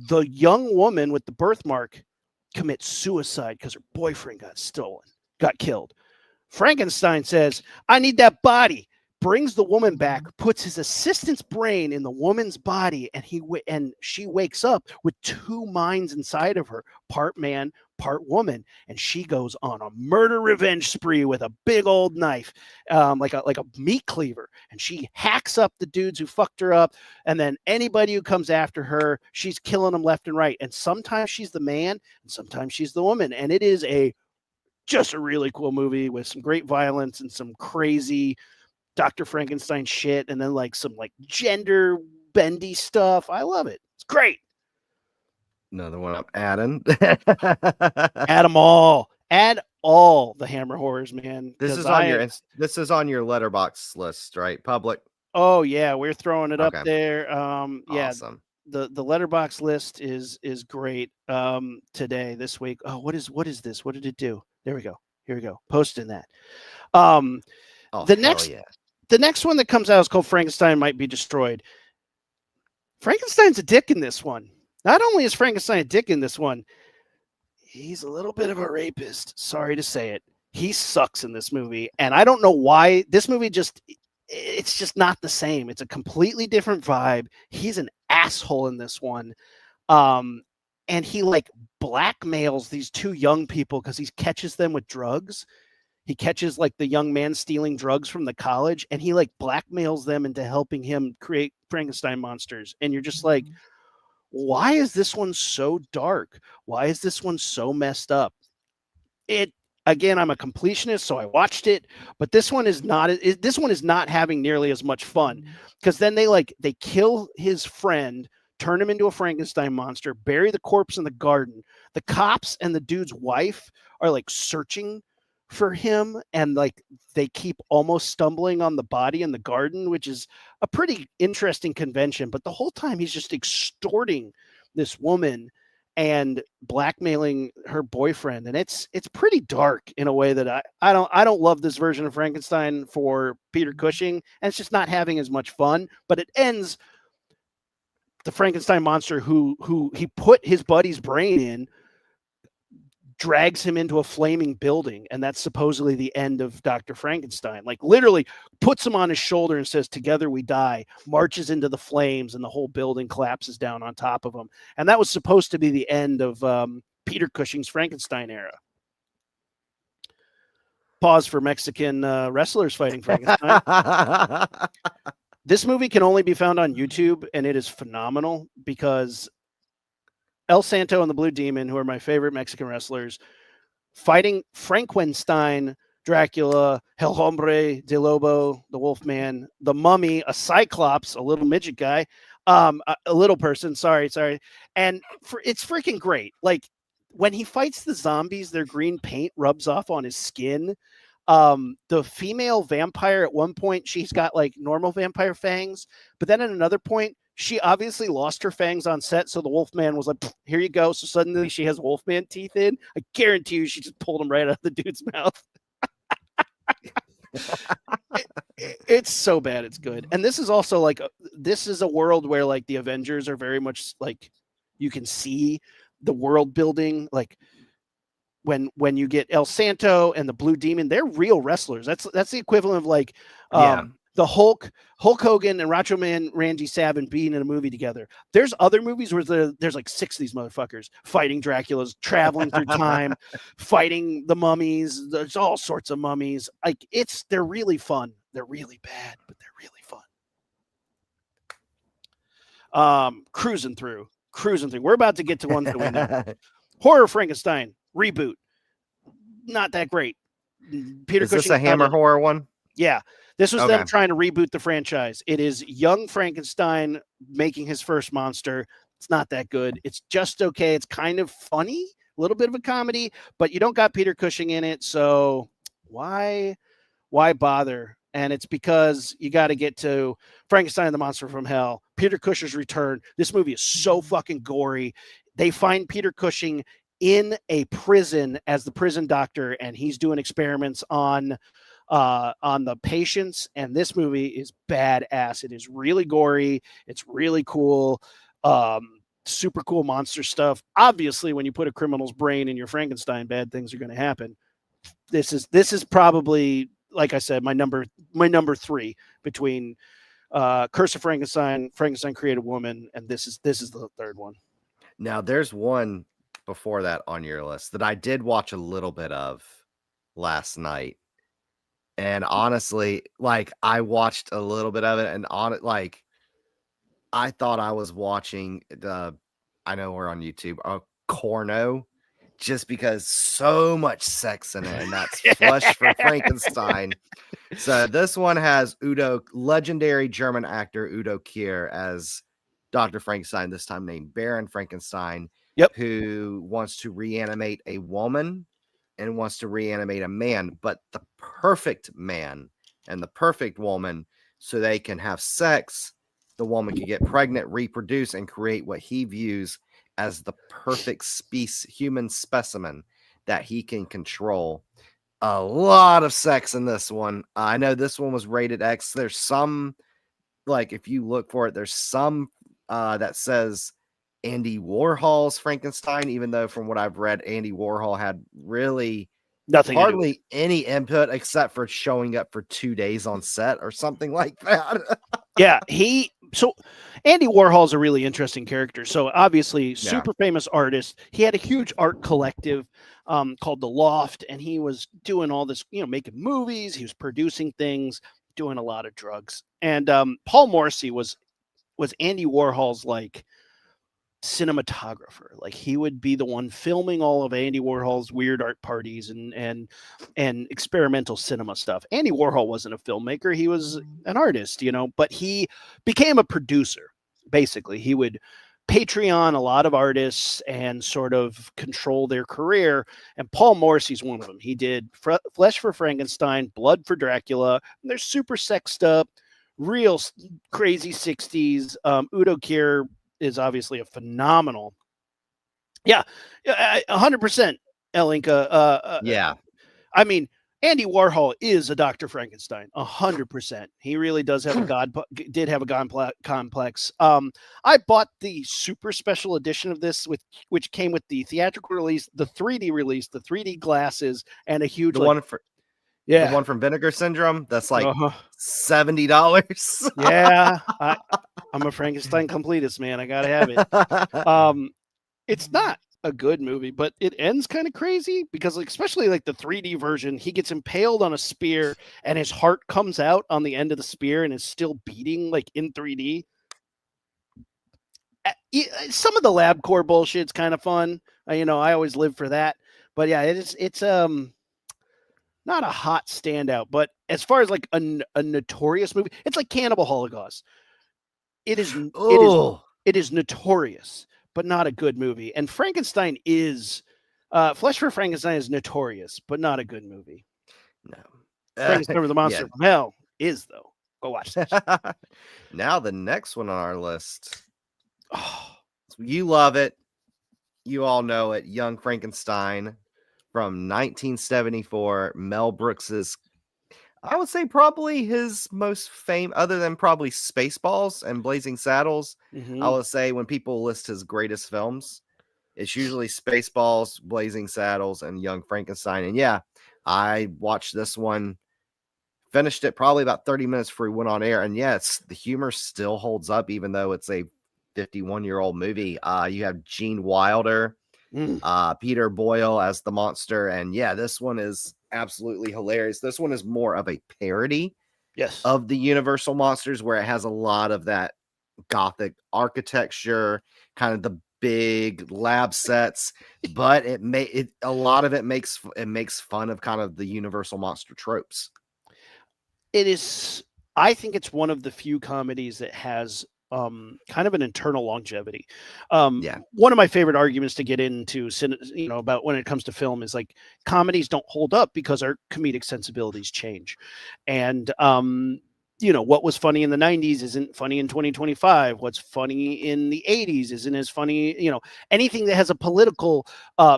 Speaker 1: The young woman with the birthmark commits suicide because her boyfriend got killed. Frankenstein says, I need that body. Brings the woman back, puts his assistant's brain in the woman's body, and she wakes up with 2 minds inside of her, part man, part woman, and she goes on a murder revenge spree with a big old knife, like a meat cleaver, and she hacks up the dudes who fucked her up, and then anybody who comes after her, she's killing them left and right, and sometimes she's the man, and sometimes she's the woman, and it is just a really cool movie with some great violence and some crazy Dr. Frankenstein shit, and then like some like gender bendy stuff. I love it. It's great.
Speaker 2: Another one I'm adding.
Speaker 1: Add them all. Add all the Hammer horrors, man.
Speaker 2: This is on your Letterboxd list, right? Public.
Speaker 1: Oh yeah, we're throwing it up there. Yeah,
Speaker 2: awesome.
Speaker 1: The Letterboxd list is great. Today, this week. Oh, what is this? What did it do? There we go. Here we go. Posting that. The next one that comes out is called Frankenstein Might Be Destroyed. Frankenstein's a dick in this one. Not only is Frankenstein a dick in this one, he's a little bit of a rapist. Sorry to say it. He sucks in this movie. And I don't know why. This movie it's just not the same. It's a completely different vibe. He's an asshole in this one. And he like blackmails these 2 young people because he catches them with drugs. He catches like the young man stealing drugs from the college, and he like blackmails them into helping him create Frankenstein monsters. And you're just like, why is this one so dark? Why is this one so messed up? Again, I'm a completionist, so I watched it, but this one is not having nearly as much fun because then they kill his friend, turn him into a Frankenstein monster, bury the corpse in the garden. The cops and the dude's wife are like searching for him, and like they keep almost stumbling on the body in the garden, which is a pretty interesting convention. But the whole time he's just extorting this woman and blackmailing her boyfriend, and it's pretty dark in a way that I don't love this version of Frankenstein for Peter Cushing, and it's just not having as much fun. But it ends the Frankenstein monster who he put his buddy's brain in drags him into a flaming building, and that's supposedly the end of Dr. Frankenstein. Like literally puts him on his shoulder and says, "Together we die," marches into the flames, and the whole building collapses down on top of him. And that was supposed to be the end of Peter Cushing's Frankenstein era. Pause for Mexican wrestlers fighting Frankenstein. This movie can only be found on YouTube, and it is phenomenal because El Santo and the Blue Demon, who are my favorite Mexican wrestlers, fighting Frankenstein, Dracula, El Hombre de Lobo, the Wolfman, the Mummy, a Cyclops, a little midget guy, a little person. Sorry. And it's freaking great. Like when he fights the zombies, their green paint rubs off on his skin. The female vampire at one point, she's got like normal vampire fangs, but then at another point, she obviously lost her fangs on set, so the Wolfman was like, "Here you go." So suddenly she has Wolfman teeth in. I guarantee you, she just pulled them right out of the dude's mouth. It's so bad, it's good. And this is also like this is a world where like the Avengers are very much like you can see the world building, like when you get El Santo and the Blue Demon, they're real wrestlers. That's the equivalent of like
Speaker 2: Yeah.
Speaker 1: the Hulk Hogan and Macho Man Randy Savin being in a movie together. There's other movies where there's like 6 of these motherfuckers fighting Draculas, traveling through time, fighting the mummies. There's all sorts of mummies. Like they're really fun. They're really bad, but they're really fun. Cruising through. We're about to get to ones that we know. Horror Frankenstein reboot. Not that great. Peter
Speaker 2: Is this
Speaker 1: Cushing
Speaker 2: a Hammer horror one?
Speaker 1: Yeah. This was them
Speaker 2: Okay.
Speaker 1: trying to reboot the franchise. It is young Frankenstein making his first monster. It's not that good. It's just okay. It's kind of funny, a little bit of a comedy, but you don't got Peter Cushing in it, so why bother? And it's because you got to get to Frankenstein and the Monster from Hell, Peter Cushing's return. This movie is so fucking gory. They find Peter Cushing in a prison as the prison doctor, and he's doing experiments on the patients. And this movie is badass. It is really gory. It's really cool. Super cool monster stuff. Obviously, when you put a criminal's brain in your Frankenstein, bad things are going to happen. This is probably, like I said, my number 3 between Curse of Frankenstein, Frankenstein Created Woman, and this is the third one.
Speaker 2: Now, there's one before that on your list that I did watch a little bit of last night. And honestly, like I watched a little bit of it and on it, like I thought I was watching I know we're on YouTube, Corno, just because so much sex in it, and that's Flesh for Frankenstein. So this one has legendary German actor Udo Kier as Dr. Frankenstein, this time named Baron Frankenstein, who wants to reanimate a woman and wants to reanimate a man, but the perfect man and the perfect woman, so they can have sex. The woman can get pregnant, reproduce, and create what he views as the perfect human specimen that he can control. A lot of sex in this one. I know this one was rated X. There's some, like, if you look for it, there's some that says Andy Warhol's Frankenstein, even though from what I've read, Andy Warhol had really hardly any input except for showing up for 2 days on set or something like that.
Speaker 1: Yeah, so Andy Warhol's a really interesting character. So obviously, super famous artist. He had a huge art collective called The Loft, and he was doing all this, making movies. He was producing things, doing a lot of drugs. And Paul Morrissey was Andy Warhol's like cinematographer. Like he would be the one filming all of Andy Warhol's weird art parties and experimental cinema stuff. Andy Warhol wasn't a filmmaker, he was an artist, but he became a producer. Basically, he would Patreon a lot of artists and sort of control their career, and Paul Morrissey's one of them. He did Flesh for Frankenstein, Blood for Dracula, and they're super sexed up, real crazy 60s. Udo Kier is obviously a phenomenal. 100%. Elinka.
Speaker 2: Yeah.
Speaker 1: I mean, Andy Warhol is a Dr. Frankenstein, 100%. He really does have a god complex. I bought the super special edition of this, which came with the theatrical release, the 3D release, the 3D glasses, and a huge
Speaker 2: the one from Vinegar Syndrome. That's like $70.
Speaker 1: Yeah, I'm a Frankenstein completist, man. I gotta have it. It's not a good movie, but it ends kind of crazy because, like, especially like the 3D version, he gets impaled on a spear and his heart comes out on the end of the spear and is still beating like in 3D. Some of the LabCorp bullshit's kind of fun. I always live for that. But yeah, it's not a hot standout, but as far as like a notorious movie, it's like Cannibal Holocaust. It is notorious, but not a good movie. And Frankenstein is Flesh for Frankenstein is notorious, but not a good movie.
Speaker 2: No.
Speaker 1: Frankenstein or the Monster from Hell is, though. Go watch this.
Speaker 2: Now the next one on our list.
Speaker 1: Oh,
Speaker 2: You love it. You all know it. Young Frankenstein from 1974. Mel Brooks's, I would say probably his most famous, other than probably Spaceballs and Blazing Saddles. I
Speaker 1: mhm.
Speaker 2: would say when people list his greatest films, it's usually Spaceballs, Blazing Saddles, and Young Frankenstein. And yeah, I watched this one, finished it probably about 30 minutes before we went on air. And yes, the humor still holds up, even though it's a 51-year-old movie. You have Gene Wilder,
Speaker 1: Mm,
Speaker 2: Peter Boyle as the monster. And yeah, this one is absolutely hilarious. This one is more of a parody
Speaker 1: yes.
Speaker 2: of the Universal monsters, where it has a lot of that gothic architecture, kind of the big lab sets, but a lot of it makes fun of kind of the Universal monster tropes.
Speaker 1: It is. I think it's one of the few comedies that has kind of an internal longevity.
Speaker 2: Yeah.
Speaker 1: One of my favorite arguments to get into, about when it comes to film is like comedies don't hold up because our comedic sensibilities change, and what was funny in the 90s isn't funny in 2025. What's funny in the 80s isn't as funny. Anything that has a political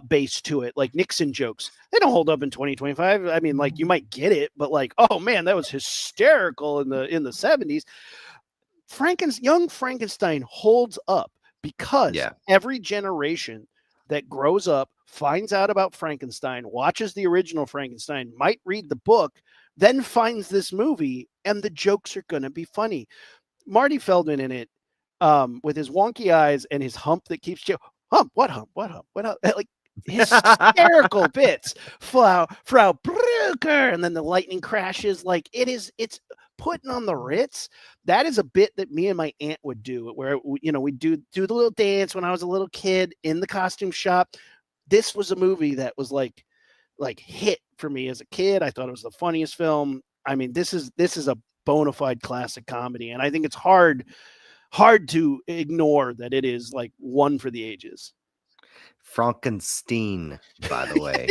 Speaker 1: base to it, like Nixon jokes, they don't hold up in 2025. I mean, like you might get it, but like, oh man, that was hysterical in the 70s. Young Frankenstein holds up because
Speaker 2: Yeah.
Speaker 1: every generation that grows up finds out about Frankenstein, watches the original Frankenstein, might read the book, then finds this movie, and the jokes are going to be funny. Marty Feldman in it, with his wonky eyes and his hump that keeps you hump, what hump, what hump, what hump, like hysterical bits. Frau Brücker, and then the lightning crashes. Like it's putting on the Ritz. That is a bit that me and my aunt would do, where we do the little dance when I was a little kid in the costume shop. This was a movie that was like hit for me as a kid. I thought it was the funniest film. I mean, this is a bona fide classic comedy, and I think it's hard to ignore that it is like one for the ages.
Speaker 2: Frankenstein, by the way.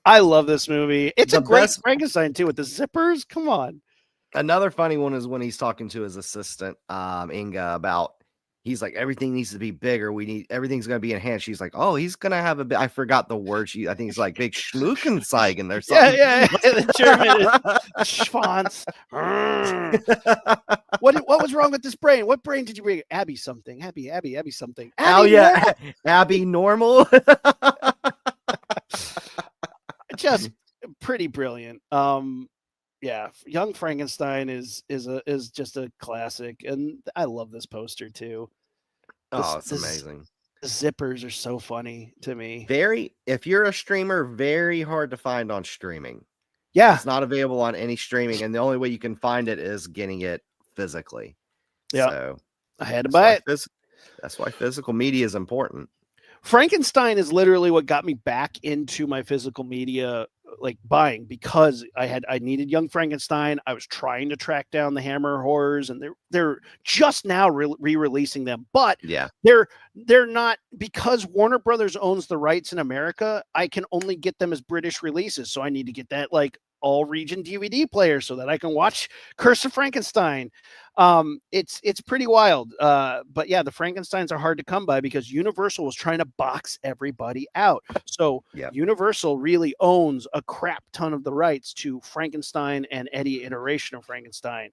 Speaker 1: I love this movie. It's
Speaker 2: The
Speaker 1: a great
Speaker 2: best
Speaker 1: Frankenstein too with the zippers. Come on.
Speaker 2: Another funny one is when he's talking to his assistant, Inga, about he's like, everything needs to be bigger. Everything's gonna be enhanced. She's like, oh, he's gonna have I forgot the word. I think it's like big Schmuckenzeigen or
Speaker 1: Yeah,
Speaker 2: something.
Speaker 1: yeah. The German Schwanz. What was wrong with this brain? What brain did you bring? Abby something. Abby something.
Speaker 2: Oh
Speaker 1: Abby
Speaker 2: yeah,
Speaker 1: Normal.
Speaker 2: Abby Normal.
Speaker 1: Just pretty brilliant. Yeah, Young Frankenstein is just a classic, and I love this poster too.
Speaker 2: Oh, it's amazing.
Speaker 1: The zippers are so funny to me.
Speaker 2: If you're a streamer, very hard to find on streaming.
Speaker 1: Yeah,
Speaker 2: It's not available on any streaming, and the only way you can find it is getting it physically.
Speaker 1: yeah.
Speaker 2: So
Speaker 1: I had to
Speaker 2: that's
Speaker 1: buy
Speaker 2: why
Speaker 1: it.
Speaker 2: that's why physical media is important.
Speaker 1: Frankenstein is literally what got me back into my physical media like buying, because I needed Young Frankenstein. I was trying to track down the Hammer horrors, and they're just now re-releasing them, but
Speaker 2: Yeah.
Speaker 1: they're not, because Warner Brothers owns the rights in America. I can only get them as British releases, so I need to get that like all region DVD player so that I can watch Curse of Frankenstein. It's pretty wild. But yeah, the Frankensteins are hard to come by because Universal was trying to box everybody out. So
Speaker 2: Yeah.
Speaker 1: Universal really owns a crap ton of the rights to Frankenstein and any iteration of Frankenstein.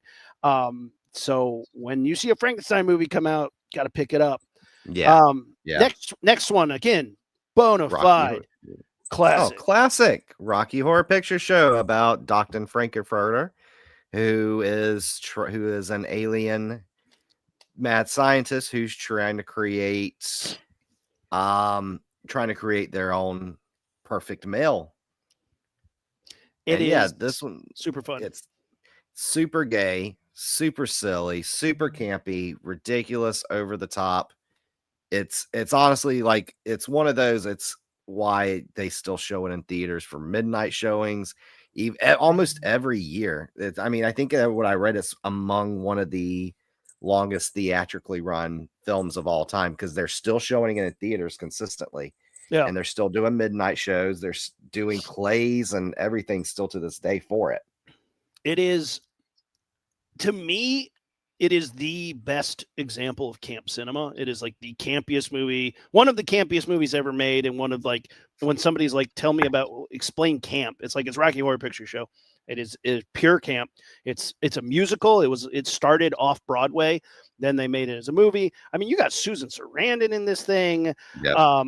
Speaker 1: So when you see a Frankenstein movie come out, got to pick it up.
Speaker 2: Yeah. Yeah.
Speaker 1: Next one again, bona fide. Classic.
Speaker 2: Oh, classic Rocky Horror Picture Show about Dr. Frankenfurter, who is an alien mad scientist who's trying to create their own perfect male.
Speaker 1: It is
Speaker 2: yeah, this one,
Speaker 1: super fun.
Speaker 2: It's super gay, super silly, super campy, ridiculous, over the top. It's honestly like, it's one of those, it's why they still show it in theaters for midnight showings, almost every year. I think what I read is among one of the longest theatrically run films of all time, because they're still showing it in theaters consistently. And they're still doing midnight shows. They're doing plays and everything still to this day for it.
Speaker 1: It is, to me, it is the best example of camp cinema. It is like the campiest movie, one of the campiest movies ever made, and one of like when somebody's like, "Tell me about explain camp." It's like it's Rocky Horror Picture Show. It is pure camp. It's a musical. It started off Broadway, then they made it as a movie. I mean, you got Susan Sarandon in this thing.
Speaker 2: Yep.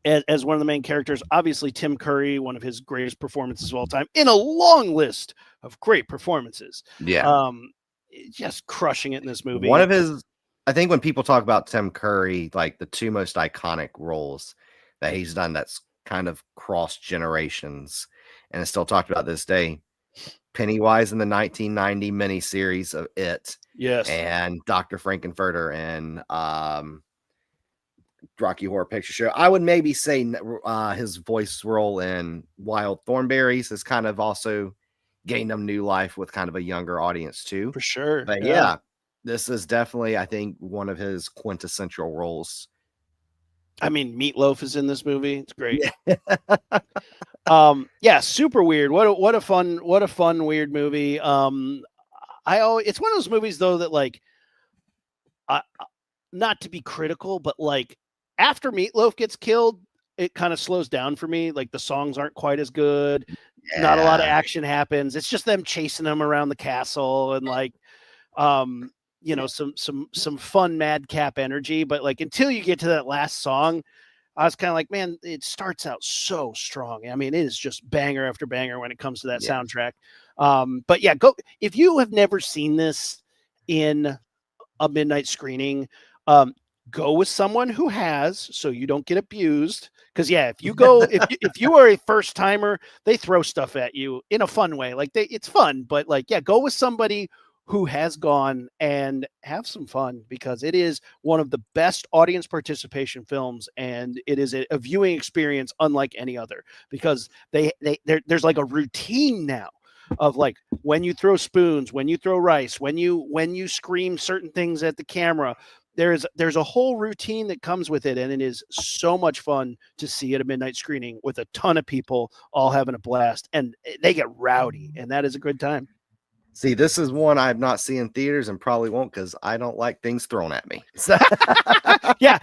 Speaker 1: As one of the main characters. Obviously, Tim Curry, one of his greatest performances of all time, in a long list of great performances.
Speaker 2: Yeah.
Speaker 1: Just crushing it in this movie.
Speaker 2: One of his, I think when people talk about Tim Curry, like the two most iconic roles that he's done that's kind of cross generations and is still talked about this day. Pennywise in the 1990 miniseries of It.
Speaker 1: Yes.
Speaker 2: And Dr. Frankenfurter and Rocky Horror Picture Show. I would maybe say his voice role in Wild Thornberries has kind of also gained him new life with kind of a younger audience too.
Speaker 1: For sure.
Speaker 2: But yeah, this is definitely, I think, one of his quintessential roles.
Speaker 1: I mean, Meatloaf is in this movie. It's great. Yeah, super weird. What a fun weird movie. It's one of those movies though that like, not to be critical, but like after Meatloaf gets killed, it kind of slows down for me. Like the songs aren't quite as good. Yeah. Not a lot of action happens. It's just them chasing him around the castle and like, you know, some fun madcap energy. But like until you get to that last song, I was kind of like, man, it starts out so strong. I mean, it is just banger after banger when it comes to that soundtrack. But yeah, go if you have never seen this in a midnight screening, go with someone who has, so you don't get abused. Because yeah, if you go, if you are a first timer, they throw stuff at you in a fun way. Like it's fun, but like yeah, go with somebody who has gone and have some fun because it is one of the best audience participation films, and it is a viewing experience unlike any other because there's like a routine now of like when you throw spoons, when you throw rice, when you scream certain things at the camera. There's a whole routine that comes with it, and it is so much fun to see at a midnight screening with a ton of people all having a blast, and they get rowdy, and that is a good time.
Speaker 2: See, this is one I've not seen in theaters and probably won't because I don't like things thrown at me.
Speaker 1: Yeah.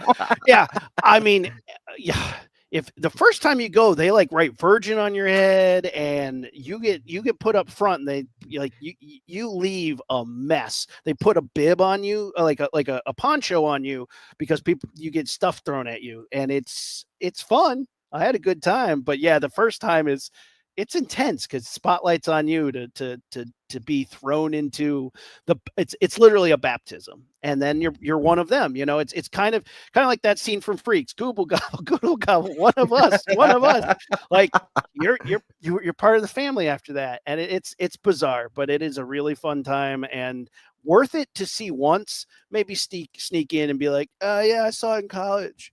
Speaker 1: I mean, yeah. If the first time you go, they like write virgin on your head and you get put up front and they like you leave a mess. They put a bib on you, like a poncho on you because you get stuff thrown at you, and it's fun. I had a good time, but yeah, the first time it's intense because spotlight's on you to be thrown into it's literally a baptism, and then you're one of them. You know, it's kind of like that scene from Freaks. Google gobble, one of us. Like you're part of the family after that, and it's bizarre, but it is a really fun time and worth it to see once. Maybe sneak in and be like, yeah, I saw it in college.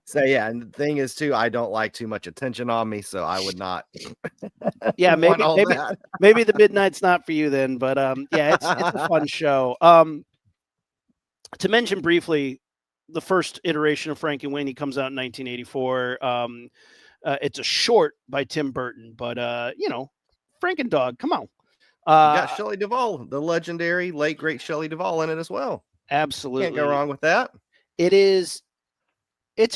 Speaker 2: So yeah, and the thing is too, I don't like too much attention on me, so I would not.
Speaker 1: Yeah, maybe the midnight's not for you then, but yeah, it's a fun show. To mention briefly, the first iteration of Frankenweenie comes out in 1984. It's a short by Tim Burton, but you know, Frankendog, come on.
Speaker 2: You got Shelley Duvall, the legendary late great Shelley Duvall in it as well.
Speaker 1: Absolutely.
Speaker 2: Can't go wrong with that.
Speaker 1: It's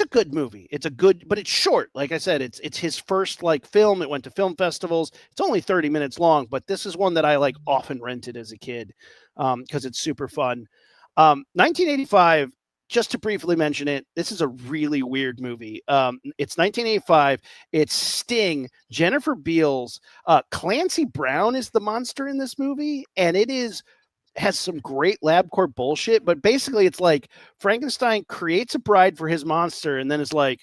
Speaker 1: a good movie. But it's short. Like I said, it's his first like film. It went to film festivals. It's only 30 minutes long, but this is one that I like often rented as a kid because it's super fun. 1985, just to briefly mention it, this is a really weird movie. It's 1985. It's Sting, Jennifer Beals, Clancy Brown is the monster in this movie, and has some great LabCorp bullshit, but basically it's like Frankenstein creates a bride for his monster and then it's like,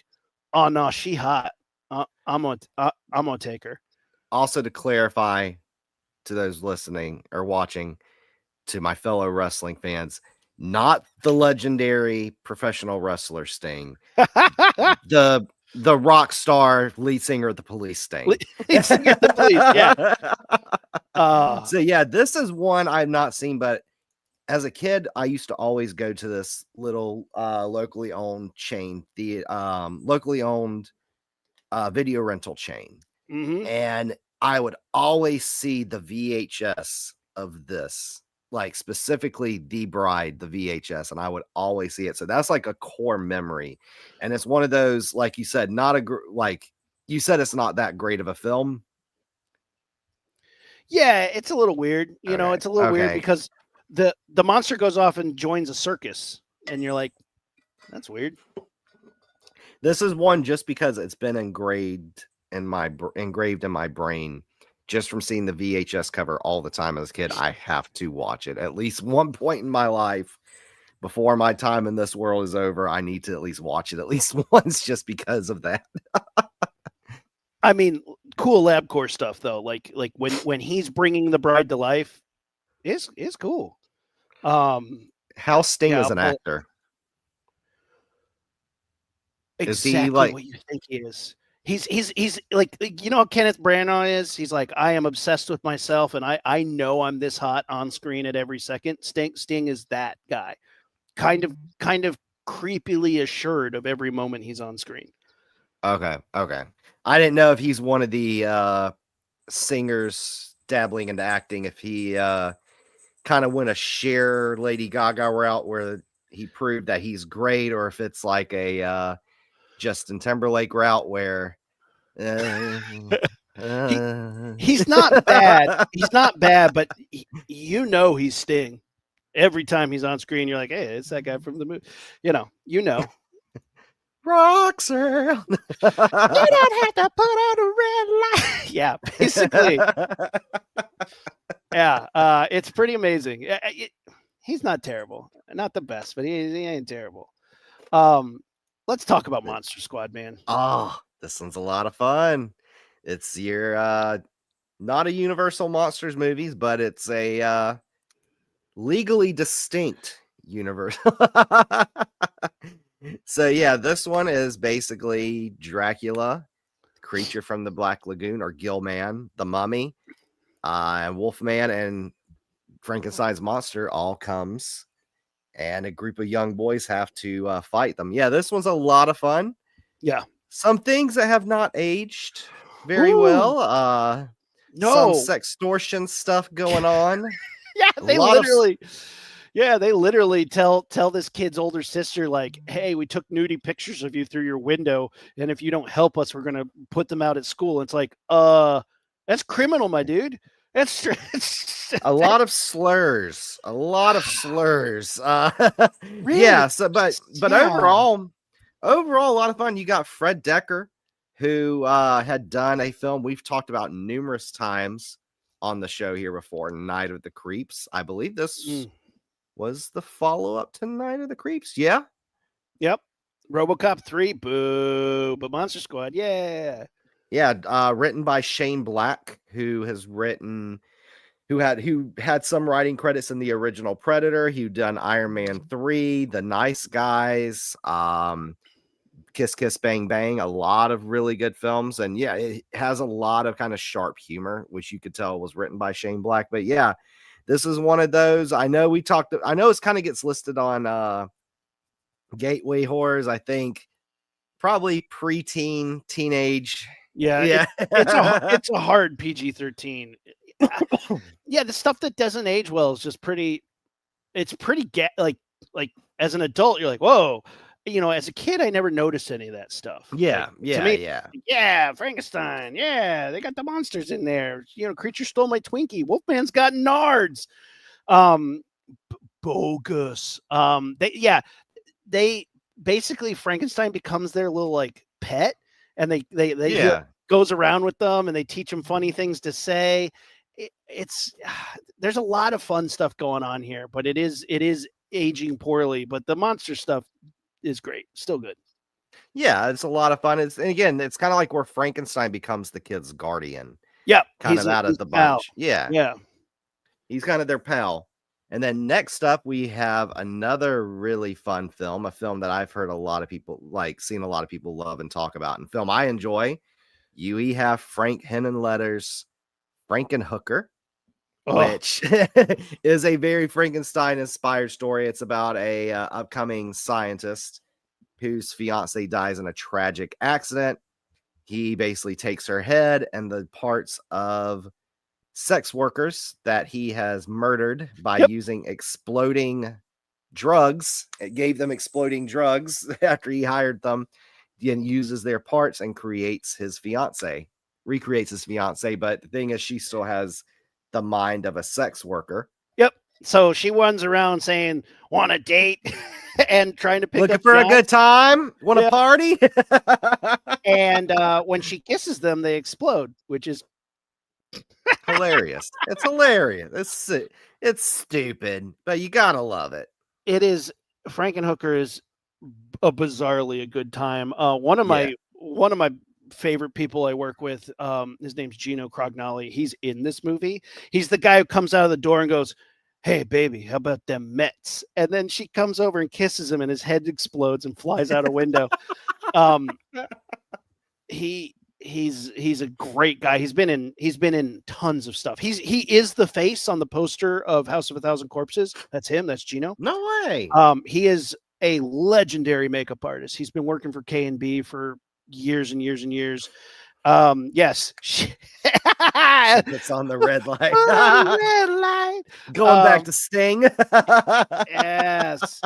Speaker 1: oh no, she hot. I'm gonna take her.
Speaker 2: Also, to clarify to those listening or watching, to my fellow wrestling fans, not the legendary professional wrestler Sting, the rock star lead singer of the Police Sting.
Speaker 1: Lead singer of the Police, yeah.
Speaker 2: So yeah, this is one I've not seen, but as a kid, I used to always go to this little locally owned chain, the locally owned video rental chain. And I would always see the VHS of this, like specifically The Bride, the VHS, and I would always see it. So that's like a core memory. And it's one of those, like you said, not a like you said, it's not that great of a film.
Speaker 1: Yeah, it's a little weird. You know,
Speaker 2: Okay.
Speaker 1: it's a little weird
Speaker 2: Okay.
Speaker 1: because the monster goes off and joins a circus, and you're like, that's weird.
Speaker 2: This is one just because it's been engraved in my brain just from seeing the VHS cover all the time as a kid. I have to watch it at least one point in my life before my time in this world is over. I need to at least watch it at least once just because of that.
Speaker 1: I mean, cool LabCorp stuff though. Like when he's bringing the bride to life, is cool.
Speaker 2: How Sting
Speaker 1: Yeah,
Speaker 2: is an actor. Is he
Speaker 1: exactly
Speaker 2: like
Speaker 1: what you think he is. He's like, you know how Kenneth Branagh is? He's like, I am obsessed with myself and I know I'm this hot on screen at every second. Sting is that guy. Kind of creepily assured of every moment he's on screen.
Speaker 2: okay? I didn't know if he's one of the singers dabbling into acting, if he kind of went a Cher Lady Gaga route where he proved that he's great, or if it's like a Justin Timberlake route where
Speaker 1: he he's not bad. He's not bad, but you know he's Sting. Every time he's on screen, you're like, hey, it's that guy from the movie. You know.
Speaker 2: Roxer.
Speaker 1: You don't have to put on a red light. Yeah, basically. Yeah, it's pretty amazing. He's not terrible. Not the best, but he ain't terrible. Let's talk about Monster Squad, man.
Speaker 2: Oh, this one's a lot of fun. It's your not a Universal Monsters movies, but it's a legally distinct universe. So yeah, this one is basically Dracula, creature from the Black Lagoon, or Gilman, the Mummy, Wolfman, and Frankenstein's monster all comes, and a group of young boys have to fight them. Yeah, this one's a lot of fun.
Speaker 1: Yeah.
Speaker 2: Some things that have not aged very
Speaker 1: Ooh,
Speaker 2: well. Some
Speaker 1: no.
Speaker 2: sextortion stuff going on.
Speaker 1: Yeah,
Speaker 2: A
Speaker 1: they
Speaker 2: lot of
Speaker 1: literally tell this kid's older sister, like, hey, we took nudie pictures of you through your window, and if you don't help us, we're gonna put them out at school. It's like, that's criminal, my dude. That's
Speaker 2: a lot of slurs.
Speaker 1: really,
Speaker 2: Yeah. So, but
Speaker 1: yeah.
Speaker 2: overall, a lot of fun. You got Fred Decker, who had done a film we've talked about numerous times on the show here before, Night of the Creeps. I believe this was the follow-up to Night of the Creeps. Yeah.
Speaker 1: Yep. RoboCop 3, boo, but Monster Squad, yeah.
Speaker 2: Yeah, written by Shane Black, who had some writing credits in the original Predator. He'd done Iron Man 3, The Nice Guys, Kiss Kiss Bang Bang, a lot of really good films. And yeah, it has a lot of kind of sharp humor, which you could tell was written by Shane Black. But yeah, this is one of those. I know it's kind of gets listed on Gateway Horrors, I think probably preteen, teenage.
Speaker 1: Yeah. It's a hard PG-13. Yeah, the stuff that doesn't age well is just pretty. It's pretty like as an adult, you're like, whoa. As a kid, I never noticed any of that stuff.
Speaker 2: Yeah,
Speaker 1: yeah, Frankenstein. Yeah, they got the monsters in there. Creature stole my Twinkie. Wolfman's got nards. Bogus. They basically, Frankenstein becomes their little like pet, and he goes around with them, and they teach them funny things to say. There's a lot of fun stuff going on here, but it is aging poorly. But the monster stuff is great, still good.
Speaker 2: Yeah, it's a lot of fun. It's kind of like where Frankenstein becomes the kid's guardian.
Speaker 1: Yeah,
Speaker 2: kind of out of the bunch.
Speaker 1: Yeah,
Speaker 2: he's kind of their pal. And then next up, we have another really fun film, a film that I've heard a lot of people seen a lot of people love and talk about, and film I enjoy. We have Frank Henenletter's Frankenhooker, which is a very Frankenstein-inspired story. It's about a upcoming scientist whose fiance dies in a tragic accident. He basically takes her head and the parts of sex workers that he has murdered by
Speaker 1: Yep.
Speaker 2: using exploding drugs. It gave them exploding drugs after he hired them, and uses their parts and recreates his fiance. But the thing is, she still has the mind of a sex worker.
Speaker 1: Yep. So she runs around saying, "Want a date?" and trying to pick
Speaker 2: Looking
Speaker 1: up
Speaker 2: for a good
Speaker 1: jobs.
Speaker 2: time? Want to
Speaker 1: Yep.
Speaker 2: party?
Speaker 1: And when she kisses them, they explode, which is
Speaker 2: Hilarious. It's hilarious. It's stupid, but you gotta love it.
Speaker 1: it is. Frankenhooker is a bizarrely a good time.
Speaker 2: Yeah.
Speaker 1: One of my favorite people I work with, his name's Gino Crognali. He's in this movie. He's the guy who comes out of the door and goes, "Hey, baby, how about them Mets?" And then she comes over and kisses him, and his head explodes and flies out a window. Um, he's a great guy. He's been in tons of stuff. He is the face on the poster of House of a Thousand Corpses. That's him. That's Gino.
Speaker 2: No way.
Speaker 1: He is a legendary makeup artist. He's been working for K&B for years and years and years. Yes.
Speaker 2: It's on the red light.
Speaker 1: Red light.
Speaker 2: Going back to Sting.
Speaker 1: Yes.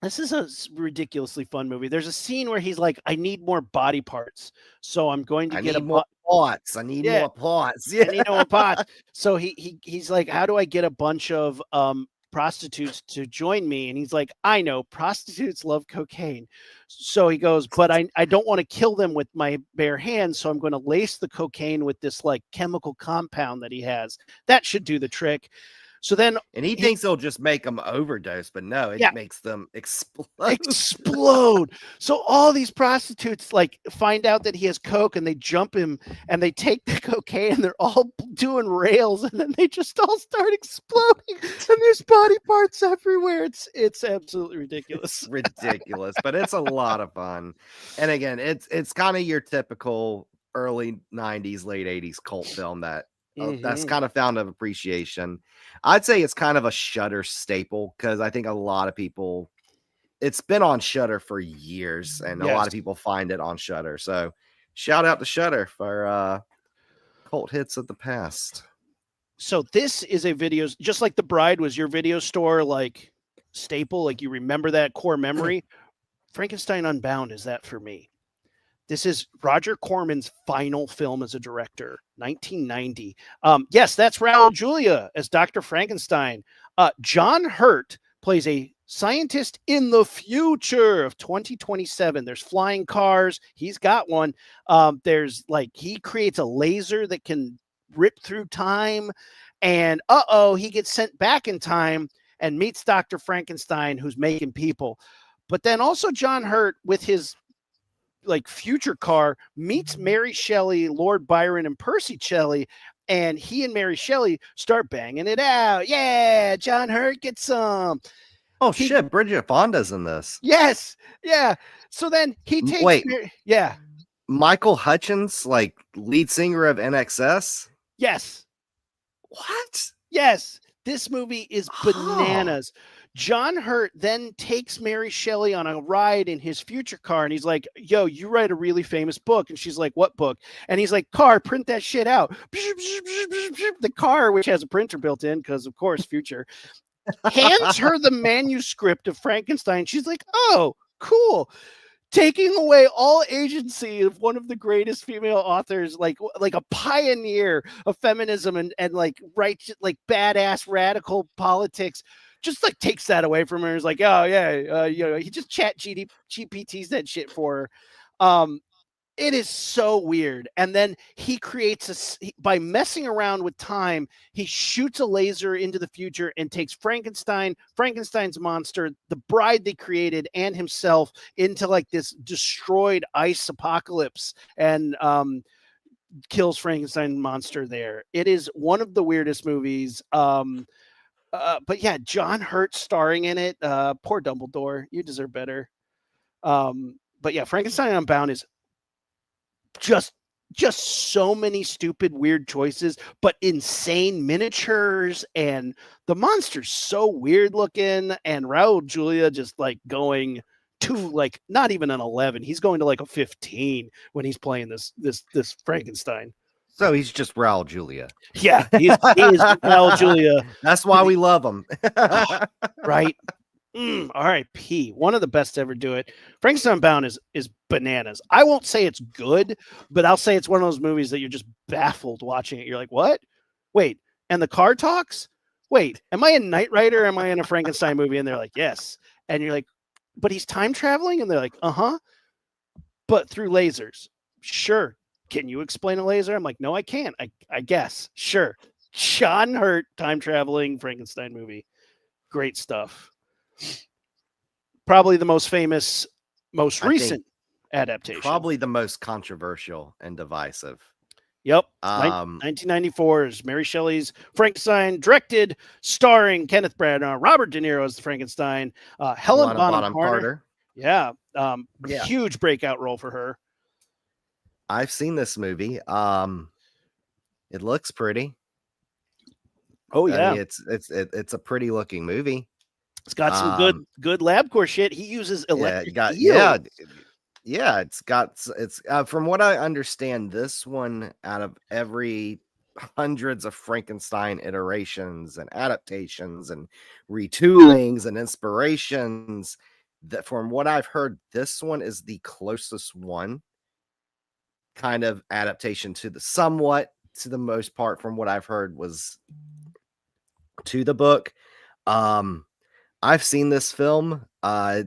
Speaker 1: This is a ridiculously fun movie. There's a scene where he's like, "I need more body parts, so I'm going to
Speaker 2: I
Speaker 1: get
Speaker 2: need more parts. I need more parts.
Speaker 1: I need more parts." So he's like, "How do I get a bunch of prostitutes to join me?" And he's like, "I know, prostitutes love cocaine." So he goes, "But I don't want to kill them with my bare hands, so I'm going to lace the cocaine with this like chemical compound that he has. That should do the trick." So then
Speaker 2: And he thinks it'll just make them overdose, but no, it makes them explode.
Speaker 1: So all these prostitutes like find out that he has coke, and they jump him, and they take the cocaine, and they're all doing rails, and then they just all start exploding, and there's body parts everywhere. It's absolutely ridiculous.
Speaker 2: It's ridiculous, but it's a lot of fun. And again, it's kind of your typical early 90s, late 80s cult film that's kind of found of appreciation. I'd say it's kind of a Shudder staple because I think a lot of people, it's been on Shudder for years, and a lot of people find it on Shudder. So shout out to Shudder for cult hits of the past.
Speaker 1: So this is a video, just like The Bride was your video store like staple, like you remember that core memory. Frankenstein Unbound is that for me. This is Roger Corman's final film as a director, 1990. Yes, that's Raul Julia as Dr. Frankenstein. John Hurt plays a scientist in the future of 2027. There's flying cars. He's got one. There's like, he creates a laser that can rip through time. And he gets sent back in time and meets Dr. Frankenstein, who's making people. But then also John Hurt with his like future car meets Mary Shelley, Lord Byron, and Percy Shelley, and he and Mary Shelley start banging it out. Yeah, John Hurt gets some.
Speaker 2: Oh shit, Bridget Fonda's in this.
Speaker 1: Yes, yeah. So then he takes.
Speaker 2: Michael Hutchins, like lead singer of NXS.
Speaker 1: Yes.
Speaker 2: What?
Speaker 1: Yes. This movie is bananas. John Hurt then takes Mary Shelley on a ride in his future car, and he's like, "Yo, you write a really famous book." And she's like, "What book?" And he's like, "Car, print that shit out." The car, which has a printer built in, because of course, future, hands her the manuscript of Frankenstein. She's like, "Oh, cool." Taking away all agency of one of the greatest female authors, like a pioneer of feminism and like like badass radical politics, just like takes that away from her. Is like, "Oh yeah, he just GPTs that shit for her." It is so weird. And then he creates by messing around with time, he shoots a laser into the future and takes Frankenstein's monster, the bride they created, and himself into like this destroyed ice apocalypse, and kills Frankenstein monster there. It is one of the weirdest movies. But yeah, John Hurt starring in it. Poor Dumbledore, you deserve better. But yeah, Frankenstein Unbound is just so many stupid, weird choices, but insane miniatures, and the monster's so weird looking, and Raul Julia just like going to like not even an 11. He's going to like a 15 when he's playing this Frankenstein.
Speaker 2: So he's just Raul Julia.
Speaker 1: Yeah, he is Raul Julia.
Speaker 2: That's why we love him.
Speaker 1: Right. R.I.P. One of the best to ever do it. Frankenstein Bound is bananas. I won't say it's good, but I'll say it's one of those movies that you're just baffled watching it. You're like, what? Wait, and the car talks? Wait, am I in Knight Rider? Am I in a Frankenstein movie? And they're like, yes. And you're like, but he's time traveling? And they're like, uh-huh. But through lasers. Sure. Can you explain a laser? I'm like, no, I can't. I guess. Sure. Sean Hurt, time traveling Frankenstein movie. Great stuff. Probably the most famous, most recent adaptation.
Speaker 2: Probably the most controversial and divisive.
Speaker 1: Yep. 1994 is Mary Shelley's Frankenstein, directed, starring Kenneth Branagh, Robert De Niro as the Frankenstein, Helen Bonham Carter. Yeah. Huge breakout role for her.
Speaker 2: I've seen this movie. It looks pretty.
Speaker 1: Oh yeah,
Speaker 2: I mean, it's a pretty looking movie.
Speaker 1: It's got some good LabCorp shit. He uses electric
Speaker 2: it's from what I understand, this one out of every hundreds of Frankenstein iterations and adaptations and retoolings and inspirations, that from what I've heard, this one is the closest one kind of adaptation to the most part from what I've heard was to the book. I've seen this film. I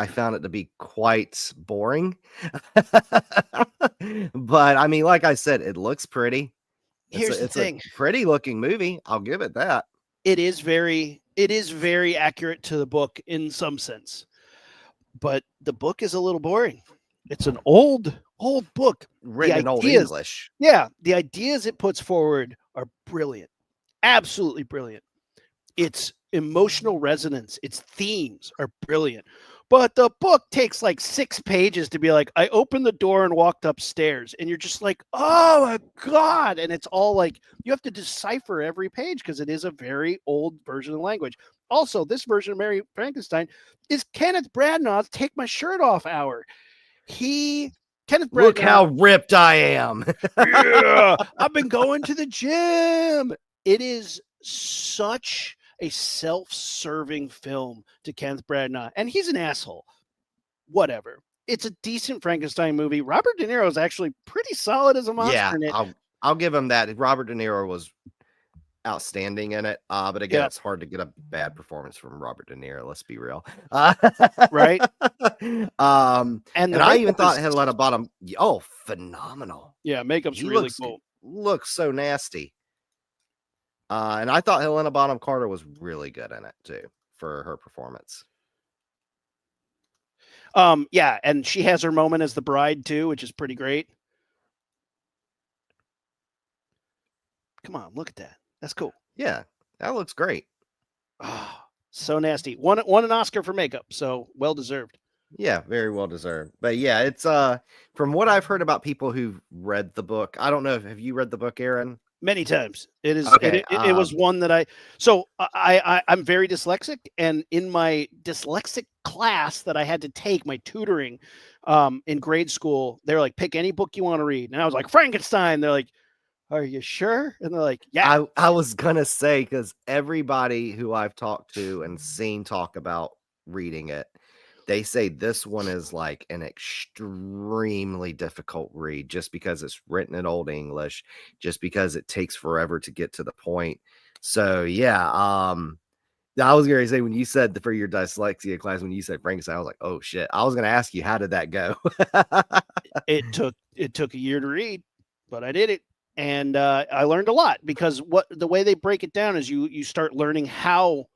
Speaker 2: found it to be quite boring. But I mean, like I said, it looks pretty.
Speaker 1: Here's the thing.
Speaker 2: A pretty looking movie. I'll give it that.
Speaker 1: It is very accurate to the book in some sense. But the book is a little boring. It's an old book.
Speaker 2: Written in Old English.
Speaker 1: Yeah. The ideas it puts forward are brilliant. Absolutely brilliant. Its emotional resonance, its themes are brilliant. But the book takes like 6 pages to be like, I opened the door and walked upstairs. And you're just like, oh my God. And it's all like, you have to decipher every page because it is a very old version of the language. Also, this version of Mary Frankenstein is Kenneth Branagh's Take My Shirt Off hour. Kenneth Branagh.
Speaker 2: Look how ripped I am.
Speaker 1: Yeah, I've been going to the gym. It is such a self-serving film to Kenneth Branagh, and he's an asshole. Whatever. It's a decent Frankenstein movie. Robert De Niro is actually pretty solid as a monster in it.
Speaker 2: I'll give him that. Robert De Niro was outstanding in it. But again, it's hard to get a bad performance from Robert De Niro. Let's be real.
Speaker 1: Right.
Speaker 2: And I even thought Helena Bonham. Oh, phenomenal.
Speaker 1: Yeah, makeup's really cool.
Speaker 2: Looks so nasty. And I thought Helena Bonham Carter was really good in it too for her performance.
Speaker 1: Yeah, and she has her moment as the bride too, which is pretty great. Come on, look at that. That's cool.
Speaker 2: Yeah, that looks great.
Speaker 1: Oh, so nasty. Won an Oscar for makeup, so well deserved.
Speaker 2: Yeah, very well deserved. But yeah, it's from what I've heard about people who've read the book. I don't know. Have you read the book, Aaron?
Speaker 1: Many times. It is. Okay. It was one that I'm very dyslexic, and in my dyslexic class that I had to take, my tutoring in grade school, they're like, pick any book you want to read, and I was like, Frankenstein. They're like, are you sure? And they're like, yeah.
Speaker 2: I was gonna say, because everybody who I've talked to and seen talk about reading it, they say this one is like an extremely difficult read just because it's written in Old English, just because it takes forever to get to the point. So yeah, I was going to say, when you said for your dyslexia class, when you said Frankenstein, I was like, oh shit. I was going to ask you, how did that go?
Speaker 1: It took a year to read, but I did it. And I learned a lot, because the way they break it down is you start learning how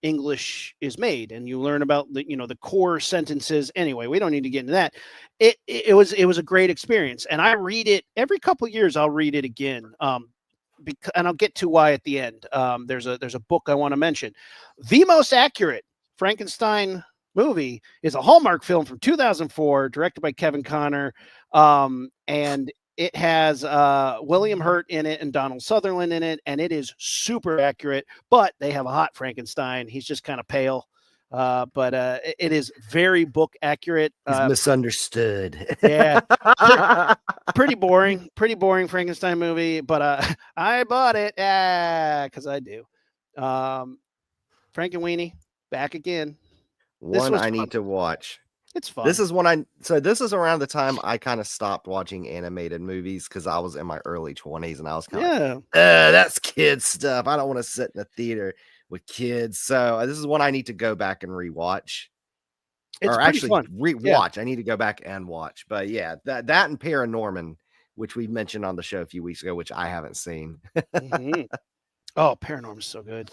Speaker 1: English is made, and you learn about the core sentences. Anyway, we don't need to get into that. It was a great experience, and I read it every couple of years. I'll read it again, and I'll get to why at the end. There's a book I want to mention. The most accurate Frankenstein movie is a Hallmark film from 2004, directed by Kevin Connor, and it has William Hurt in it and Donald Sutherland in it, and it is super accurate. But they have a hot Frankenstein. He's just kind of pale. But it is very book accurate.
Speaker 2: He's misunderstood.
Speaker 1: Yeah, pre- pretty boring Frankenstein movie. But I bought it, because I do. Um, Frankenweenie back again. This
Speaker 2: One
Speaker 1: was
Speaker 2: I
Speaker 1: fun.
Speaker 2: need to watch.
Speaker 1: It's
Speaker 2: This
Speaker 1: fun.
Speaker 2: is this is around the time I kind of stopped watching animated movies because I was in my early 20s and I was kind of like,
Speaker 1: Yeah,
Speaker 2: that's kid stuff. I don't want to sit in a theater with kids. So this is one I need to go back and rewatch.
Speaker 1: it's
Speaker 2: Or
Speaker 1: pretty
Speaker 2: actually
Speaker 1: fun. Yeah.
Speaker 2: rewatch. I need to go back and watch. But yeah, that and Paranorman, which we mentioned on the show a few weeks ago, which I haven't seen.
Speaker 1: Hmm. Oh, Paranorm's so good.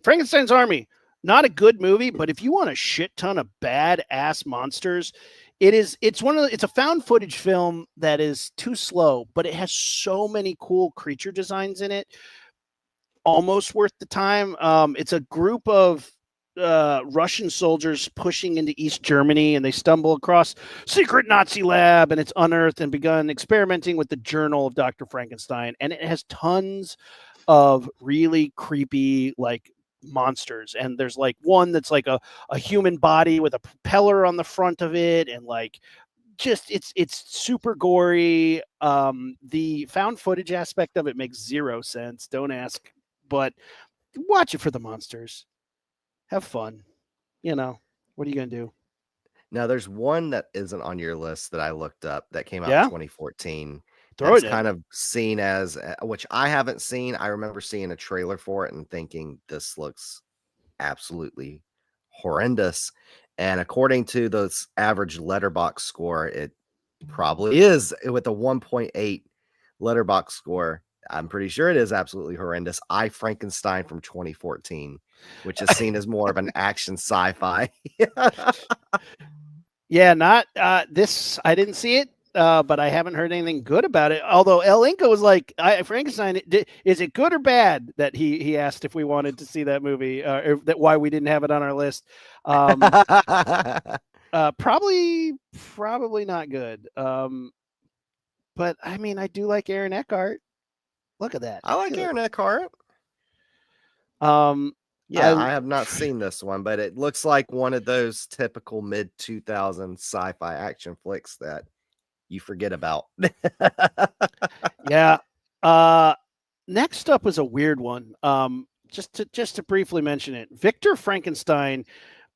Speaker 1: Frankenstein's Army, not a good movie, but if you want a shit ton of badass monsters, it's a found footage film that is too slow, but it has so many cool creature designs in it, almost worth the time. It's a group of Russian soldiers pushing into East Germany, and they stumble across secret Nazi lab, and it's unearthed and begun experimenting with the journal of Dr. Frankenstein, and it has tons of really creepy like monsters. And there's like one that's like a human body with a propeller on the front of it, and like just it's super gory. The found footage aspect of it makes zero sense. Don't ask, but watch it for the monsters. Have fun. You know, what are you gonna do?
Speaker 2: Now, there's one that isn't on your list that I looked up that came out in
Speaker 1: Yeah,
Speaker 2: 2014.
Speaker 1: throw
Speaker 2: That's
Speaker 1: it at
Speaker 2: kind
Speaker 1: me.
Speaker 2: of seen as, which I haven't seen. I remember seeing a trailer for it and thinking this looks absolutely horrendous. And according to the average letterbox score, it probably is with a 1.8 letterbox score. I'm pretty sure it is absolutely horrendous. I Frankenstein from 2014, which is seen as more of an action sci-fi.
Speaker 1: Yeah, not this. I didn't see it, but I haven't heard anything good about it. Although El Inca was like, Frankenstein, is it good or bad? That he asked if we wanted to see that movie, or that why we didn't have it on our list. Um, probably not good. But I mean, I do like Aaron Eckhart. Look at that.
Speaker 2: I like
Speaker 1: He look-
Speaker 2: Aaron Eckhart.
Speaker 1: Um,
Speaker 2: Yeah,
Speaker 1: I
Speaker 2: I have not seen this one, but it looks like one of those typical mid 2000s sci-fi action flicks that you forget about.
Speaker 1: yeah. Next up was a weird one. Just to briefly mention it, Victor Frankenstein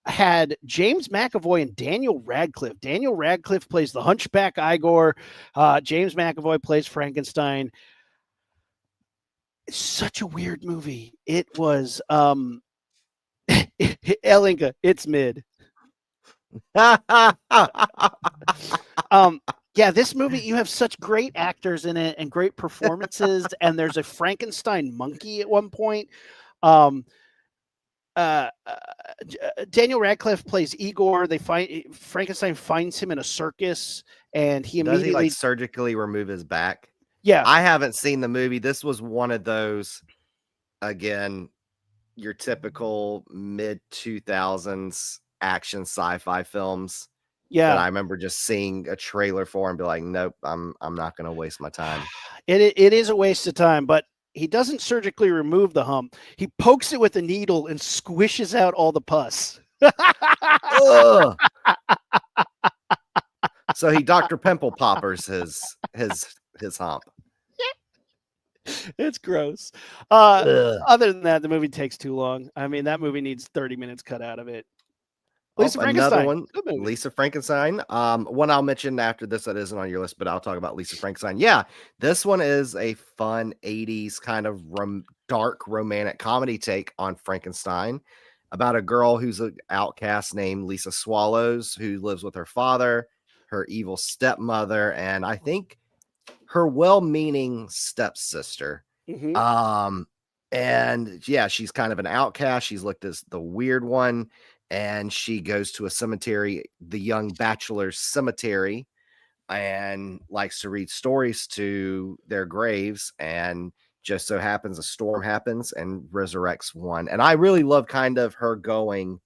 Speaker 1: had James McAvoy and Daniel Radcliffe. Daniel Radcliffe plays the Hunchback Igor. James McAvoy plays Frankenstein. It's such a weird movie. It was Elinka. It's mid. Um, yeah, this movie, you have such great actors in it and great performances, and there's a Frankenstein monkey at one point. Um, Daniel Radcliffe plays Igor. They find Frankenstein finds him in a circus, and he
Speaker 2: Does he like
Speaker 1: immediately,
Speaker 2: surgically remove his back?
Speaker 1: yeah,
Speaker 2: I haven't seen the movie. This was one of those, again, your typical mid 2000s action sci-fi films that
Speaker 1: yeah.
Speaker 2: I remember just seeing a trailer for and be like, nope, I'm not gonna waste my time.
Speaker 1: It is a waste of time, but he doesn't surgically remove the hump. He pokes it with a needle and squishes out all the pus.
Speaker 2: Ugh. So he Dr. Pimple Poppers his hump.
Speaker 1: It's gross.
Speaker 2: Ugh.
Speaker 1: Other than that, the movie takes too long. I mean, that movie needs 30 minutes cut out of it.
Speaker 2: Oh,
Speaker 1: Lisa
Speaker 2: another
Speaker 1: Frankenstein,
Speaker 2: one,
Speaker 1: good movie.
Speaker 2: Lisa Frankenstein. One I'll mention after this that isn't on your list, but I'll talk about Lisa Frankenstein. Yeah, this one is a fun 80s kind of dark romantic comedy take on Frankenstein about a girl who's an outcast named Lisa Swallows who lives with her father, her evil stepmother, and I think her well-meaning stepsister.
Speaker 1: Mm-hmm.
Speaker 2: And yeah, she's kind of an outcast. She's looked as the weird one, and she goes to a cemetery, the young bachelor's cemetery, and likes to read stories to their graves. And just so happens a storm happens and resurrects one. And I really love kind of her going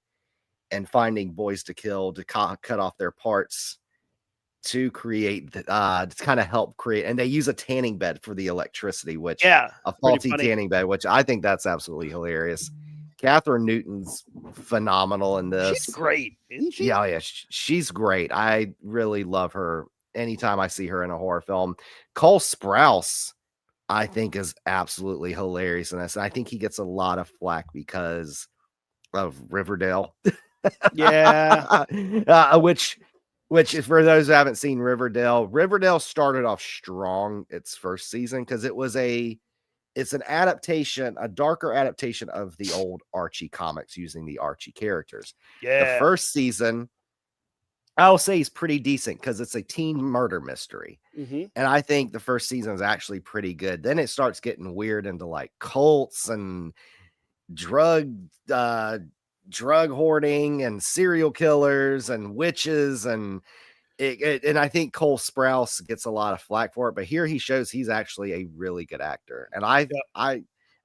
Speaker 2: and finding boys to kill to cut off their parts to create to kind of help create, and they use a tanning bed for the electricity, which
Speaker 1: Yeah,
Speaker 2: a
Speaker 1: pretty
Speaker 2: faulty
Speaker 1: funny.
Speaker 2: tanning bed, which I think that's absolutely hilarious. Catherine Newton's phenomenal in
Speaker 1: She's
Speaker 2: this.
Speaker 1: great, isn't she?
Speaker 2: Yeah, she's great. I really love her anytime I see her in a horror film. Cole Sprouse, I think, is absolutely hilarious in this. And I think he gets a lot of flack because of Riverdale.
Speaker 1: Yeah.
Speaker 2: Which is for those who haven't seen Riverdale. Riverdale started off strong its first season because it's an adaptation, a darker adaptation of the old Archie comics using the Archie characters. The
Speaker 1: Yeah.
Speaker 2: first season, I'll say, is pretty decent because it's a teen murder mystery.
Speaker 1: Mm-hmm.
Speaker 2: And I think the first season is actually pretty good. Then it starts getting weird into like cults and drug hoarding and serial killers and witches and and I think Cole Sprouse gets a lot of flack for it, but here he shows he's actually a really good actor. And I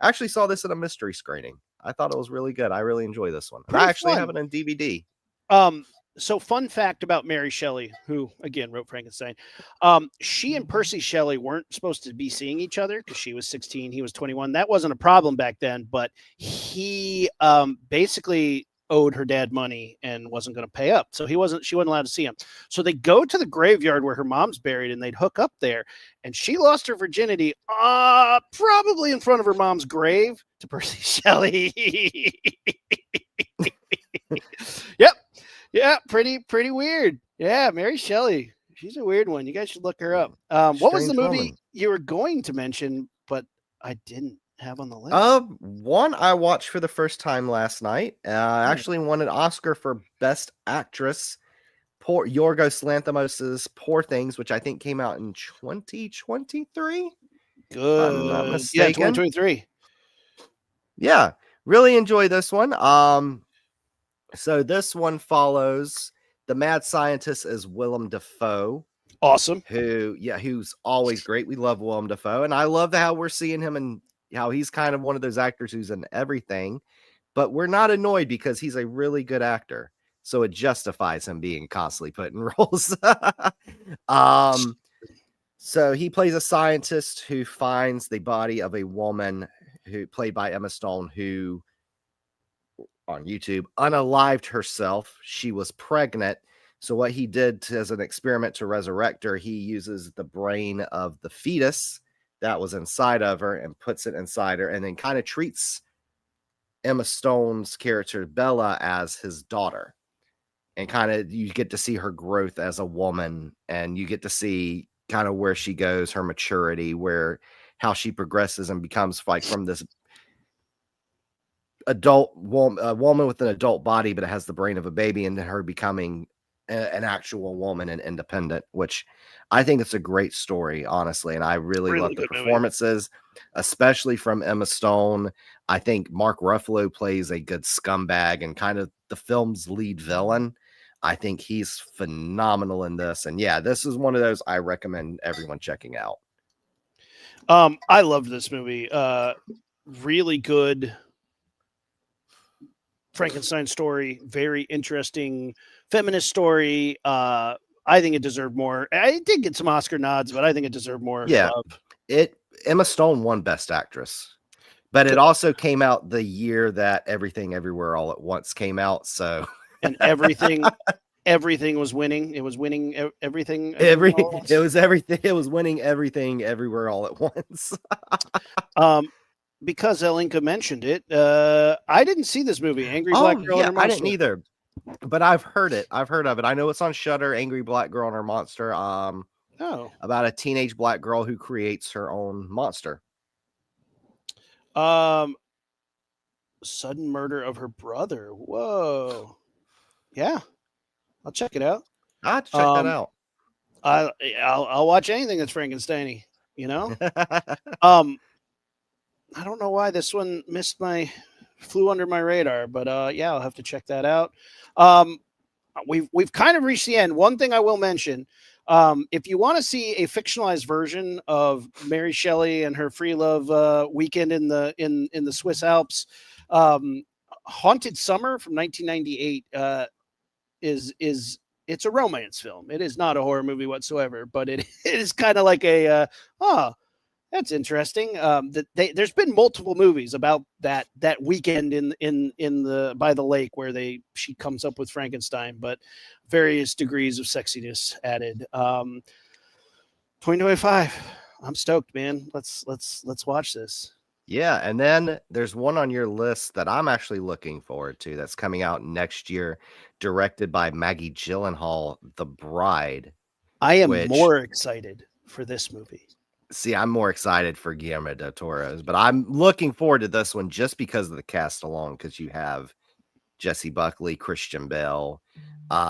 Speaker 2: actually saw this in a mystery screening. I thought it was really good. I really enjoy this one. And
Speaker 1: Pretty
Speaker 2: I actually
Speaker 1: fun.
Speaker 2: have it on DVD.
Speaker 1: So fun fact about Mary Shelley, who again wrote Frankenstein. She and Percy Shelley weren't supposed to be seeing each other because she was 16, he was 21. That wasn't a problem back then, but he basically owed her dad money and wasn't going to pay up. So she wasn't allowed to see him. So they go to the graveyard where her mom's buried and they'd hook up there. And she lost her virginity probably in front of her mom's grave to Percy Shelley. Yep. Yeah, pretty weird. Yeah, Mary Shelley. She's a weird one. You guys should look her up. What was the movie
Speaker 2: woman.
Speaker 1: you were going to mention, but I didn't have on the list?
Speaker 2: One I watched for the first time last night. Actually won an Oscar for Best Actress. Yorgos Lanthimos's Poor Things, which I think came out in 2023.
Speaker 1: Good.
Speaker 2: I'm not
Speaker 1: Yeah,
Speaker 2: mistaken.
Speaker 1: 2023.
Speaker 2: Yeah, really enjoy this one. So this one follows the mad scientist as Willem Dafoe.
Speaker 1: Awesome.
Speaker 2: Who's always great. We love Willem Dafoe, and I love how we're seeing him and how he's kind of one of those actors who's in everything, but we're not annoyed because he's a really good actor. So it justifies him being constantly put in roles. So he plays a scientist who finds the body of a woman who played by Emma Stone, who on YouTube unalived herself. She was pregnant. So what he did as an experiment to resurrect her, he uses the brain of the fetus that was inside of her and puts it inside her and then kind of treats Emma Stone's character Bella as his daughter. And kind of you get to see her growth as a woman, and you get to see kind of where she goes, her maturity, how she progresses and becomes like from this adult woman with an adult body, but it has the brain of a baby, and then her becoming an actual woman and independent, which I think it's a great story, honestly. And I really love the performances, especially from Emma Stone. I think Mark Ruffalo plays a good scumbag and kind of the film's lead villain. I think he's phenomenal in this. And yeah, this is one of those I recommend everyone checking out.
Speaker 1: I loved this movie. Really good Frankenstein story, very interesting feminist story. I think it deserved more. I did get some Oscar nods, but I think it deserved more love.
Speaker 2: Emma Stone won Best Actress, but it also came out the year that Everything Everywhere All at Once came out. So
Speaker 1: and everything was winning. It was winning everything.
Speaker 2: It was everything. It was winning everything everywhere all at once.
Speaker 1: Because Elinka mentioned it, I didn't see this movie, Angry Black Girl and Her Monster.
Speaker 2: I didn't either, but I've heard it. I've heard of it. I know it's on Shudder, Angry Black Girl and Her Monster. About a teenage black girl who creates her own monster.
Speaker 1: Sudden murder of her brother. Whoa. Yeah. I'll check it out.
Speaker 2: I have to check that out.
Speaker 1: I'll watch anything that's Frankenstein-y, you know? I don't know why this one flew under my radar, but yeah, I'll have to check that out. We've kind of reached the end. One thing I will mention, if you want to see a fictionalized version of Mary Shelley and her free love weekend in the Swiss Alps, Haunted Summer from 1998 it's a romance film. It is not a horror movie whatsoever, but it is kind of like That's interesting. There's been multiple movies about that weekend in the by the lake where she comes up with Frankenstein, but various degrees of sexiness added. 2025. I'm stoked, man. Let's watch this.
Speaker 2: Yeah, and then there's one on your list that I'm actually looking forward to that's coming out next year, directed by Maggie Gyllenhaal, The Bride,
Speaker 1: I am
Speaker 2: which,
Speaker 1: more excited for this movie.
Speaker 2: see, I'm more excited for Guillermo del Toro's, but I'm looking forward to this one just because of the cast alone, because you have Jesse Buckley, Christian Bale,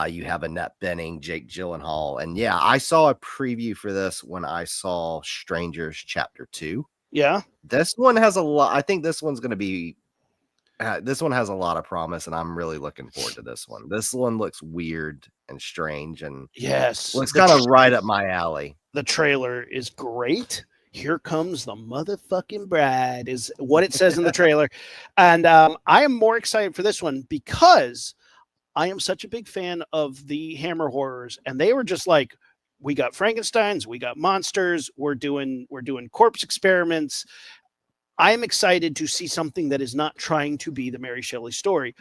Speaker 2: you have Annette Bening, Jake Gyllenhaal, and yeah, I saw a preview for this when I saw Strangers Chapter 2.
Speaker 1: Yeah.
Speaker 2: This one has a lot. I think this one's going to be. This one has a lot of promise, and I'm really looking forward to this one. This one looks weird and strange, and
Speaker 1: Yes.
Speaker 2: looks kind of right up my alley.
Speaker 1: The trailer is great. Here comes the motherfucking bride, is what it says in the trailer. And I am more excited for this one because I am such a big fan of the Hammer horrors. And they were just like, we got Frankensteins, we got monsters, we're doing corpse experiments. I am excited to see something that is not trying to be the Mary Shelley story.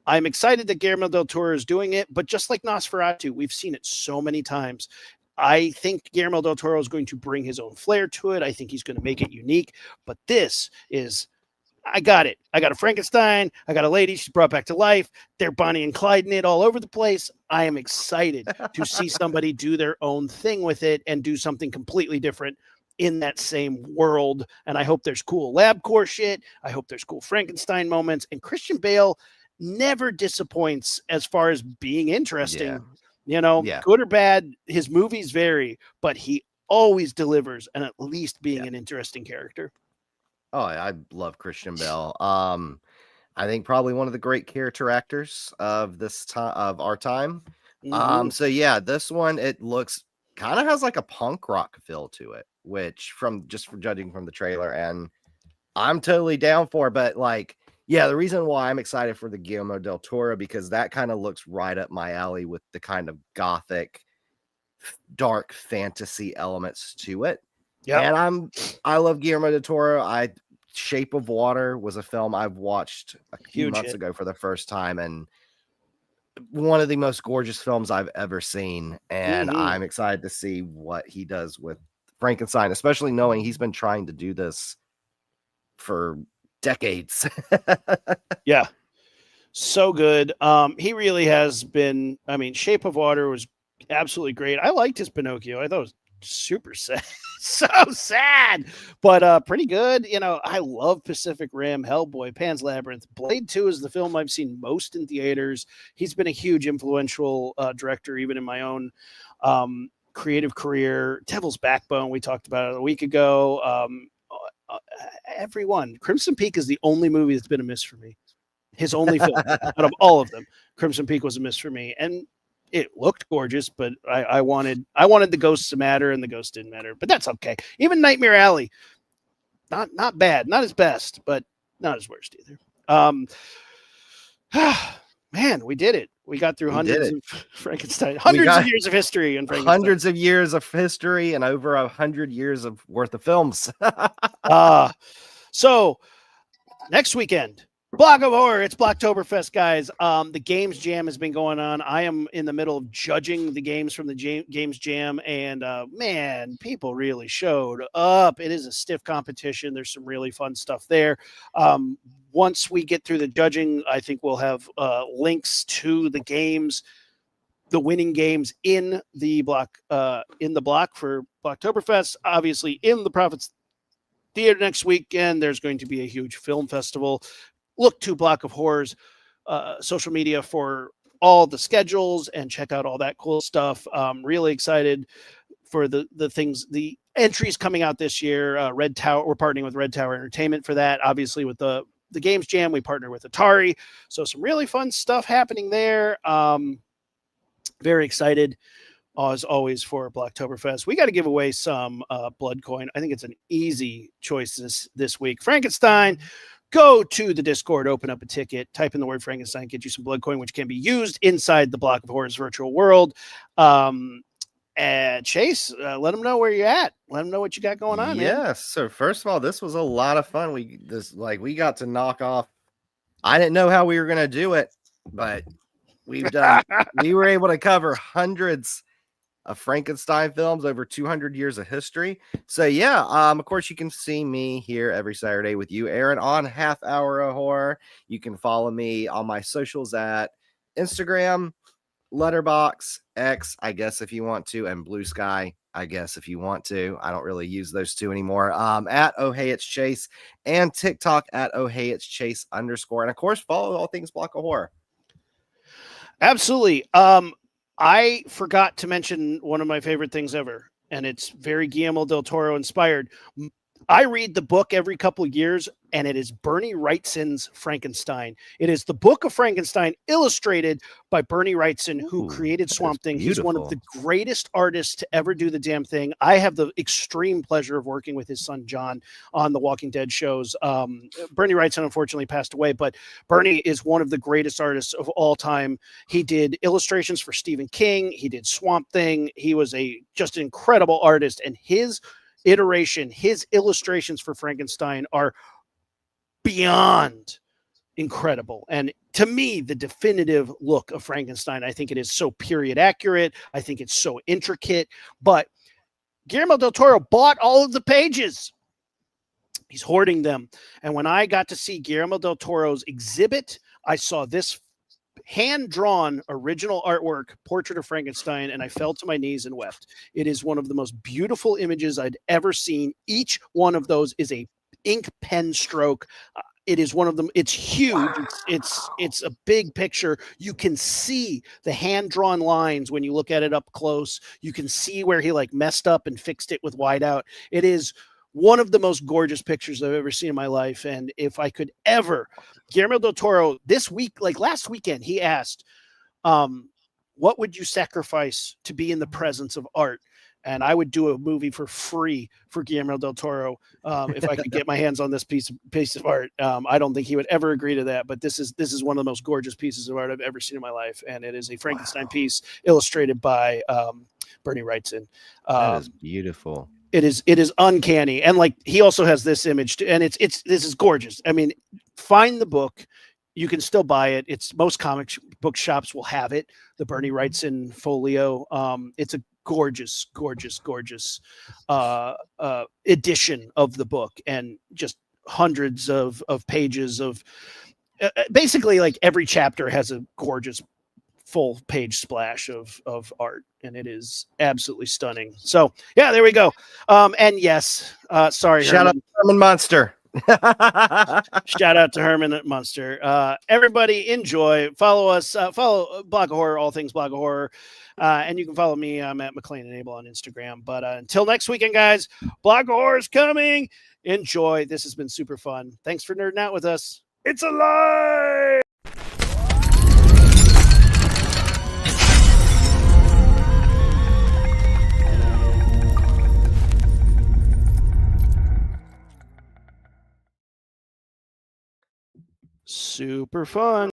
Speaker 1: I'm excited that Guillermo del Toro is doing it, but just like Nosferatu, we've seen it so many times. I think Guillermo del Toro is going to bring his own flair to it. I think he's going to make it unique. But this is, I got it. I got a Frankenstein. I got a lady. She's brought back to life. They're Bonnie and Clyde in it all over the place. I am excited to see somebody do their own thing with it and do something completely different in that same world. And I hope there's cool LabCorp shit. I hope there's cool Frankenstein moments. And Christian Bale never disappoints as far as being interesting.
Speaker 2: Yeah.
Speaker 1: Good or bad, his movies vary, but he always delivers and at least being an interesting character.
Speaker 2: Oh, I love Christian Bale. I think probably one of the great character actors of this time of our time.
Speaker 1: Mm-hmm.
Speaker 2: So yeah, this one it looks kind of has like a punk rock feel to it, which from judging from the trailer, and I'm totally down for. But like, yeah, the reason why I'm excited for the Guillermo del Toro because that kind of looks right up my alley with the kind of gothic, dark fantasy elements to it.
Speaker 1: Yeah.
Speaker 2: And I love Guillermo del Toro. Shape of Water was a film I've watched a few months ago for the first time, and one of the most gorgeous films I've ever seen. And I'm excited to see what he does with Frankenstein, especially knowing he's been trying to do this for decades.
Speaker 1: Yeah. So good. He really has been. I mean, Shape of Water was absolutely great. I liked his Pinocchio. I thought it was super sad. So sad, but pretty good. I love Pacific Rim, Hellboy, Pan's Labyrinth. Blade 2 is the film I've seen most in theaters. He's been a huge influential director, even in my own creative career. Devil's Backbone, we talked about it a week ago. Everyone. Crimson Peak is the only movie that's been a miss for me. His only film out of all of them. Crimson Peak was a miss for me. And it looked gorgeous, but I wanted the ghosts to matter, and the ghosts didn't matter. But that's okay. Even Nightmare Alley, not bad, not his best, but not his worst either. Man, we did it. We got through hundreds of Frankenstein, hundreds of years of history in Frankenstein.
Speaker 2: Hundreds of years of history and over 100 years of worth of films.
Speaker 1: So next weekend, Block of Horror. It's Blocktoberfest, guys. The Games Jam has been going on. I am in the middle of judging the games from the Games Jam, and man, people really showed up. It is a stiff competition. There's some really fun stuff there. Once we get through the judging, I think we'll have links to the games, the winning games in the block for Blocktoberfest. Obviously, in the Prophets Theater next weekend, there's going to be a huge film festival. Look to Block of Horrors social media for all the schedules and check out all that cool stuff. Really excited for the things, the entries coming out this year. Red Tower, we're partnering with Red Tower Entertainment for that. Obviously, with the Games Jam, we partner with Atari. So some really fun stuff happening there. Very excited, as always, for Blocktoberfest. We got to give away some blood coin. I think it's an easy choice this week. Frankenstein. Go to the Discord, open up a ticket, type in the word Frankenstein, get you some blood coin, which can be used inside the Block of Horrors virtual world. Chase, let them know where you're at. Let them know what you got going on, man.
Speaker 2: Yes. So first of all, this was a lot of fun. We got to knock off. I didn't know how we were gonna do it, but we were able to cover hundreds of Frankenstein films over 200 years of history. So yeah, of course you can see me here every Saturday with you, Aaron, on Half Hour of Horror. You can follow me on my socials at Instagram, Letterbox, X, I guess if you want to, and Blue Sky, I guess if you want to. I don't really use those two anymore. At Oh Hey It's Chase, and TikTok at Oh Hey It's Chase _. And of course, follow All Things Block of Horror.
Speaker 1: Absolutely. I forgot to mention one of my favorite things ever, and it's very Guillermo del Toro inspired. I read the book every couple of years, and it is Bernie Wrightson's Frankenstein. It is the book of Frankenstein illustrated by Bernie Wrightson, who created Swamp Thing. He's one of the greatest artists to ever do the damn thing. I have the extreme pleasure of working with his son, John, on the Walking Dead shows. Bernie Wrightson unfortunately passed away, but Bernie is one of the greatest artists of all time. He did illustrations for Stephen King. He did Swamp Thing. He was just an incredible artist, and his illustrations for Frankenstein are beyond incredible. And to me, the definitive look of Frankenstein, I think it is so period accurate. I think it's so intricate, but Guillermo del Toro bought all of the pages. He's hoarding them. And when I got to see Guillermo del Toro's exhibit, I saw this hand-drawn original artwork, Portrait of Frankenstein, and I fell to my knees and wept. It is one of the most beautiful images I'd ever seen. Each one of those is a ink pen stroke. It is one of them. It's huge. It's a big picture. You can see the hand-drawn lines when you look at it up close. You can see where he messed up and fixed it with whiteout. It is one of the most gorgeous pictures I've ever seen in my life. And if I could ever, Guillermo del Toro this week, last weekend, he asked, what would you sacrifice to be in the presence of art? And I would do a movie for free for Guillermo del Toro if I could get my hands on this piece of art. I don't think he would ever agree to that, but this is one of the most gorgeous pieces of art I've ever seen in my life, and it is a Frankenstein piece illustrated by Bernie Wrightson.
Speaker 2: That is beautiful.
Speaker 1: It is uncanny, and he also has this image, and this is gorgeous. I mean, find the book. You can still buy it. Most comic book shops will have it. The Bernie Wrightson folio. It's a gorgeous edition of the book, and just hundreds of pages of basically every chapter has a gorgeous full page splash of art, and it is absolutely stunning. So yeah, there we go. And yes, sorry,
Speaker 2: shout out to Herman Munster.
Speaker 1: Shout out to Herman at Munster. Everybody enjoy, follow us, follow Block of Horror, all things Block of Horror. And you can follow me. I'm at McLean and Abel on Instagram. But until next weekend, guys, Block of Horror is coming. Enjoy. This has been super fun. Thanks for nerding out with us. It's alive. Super fun.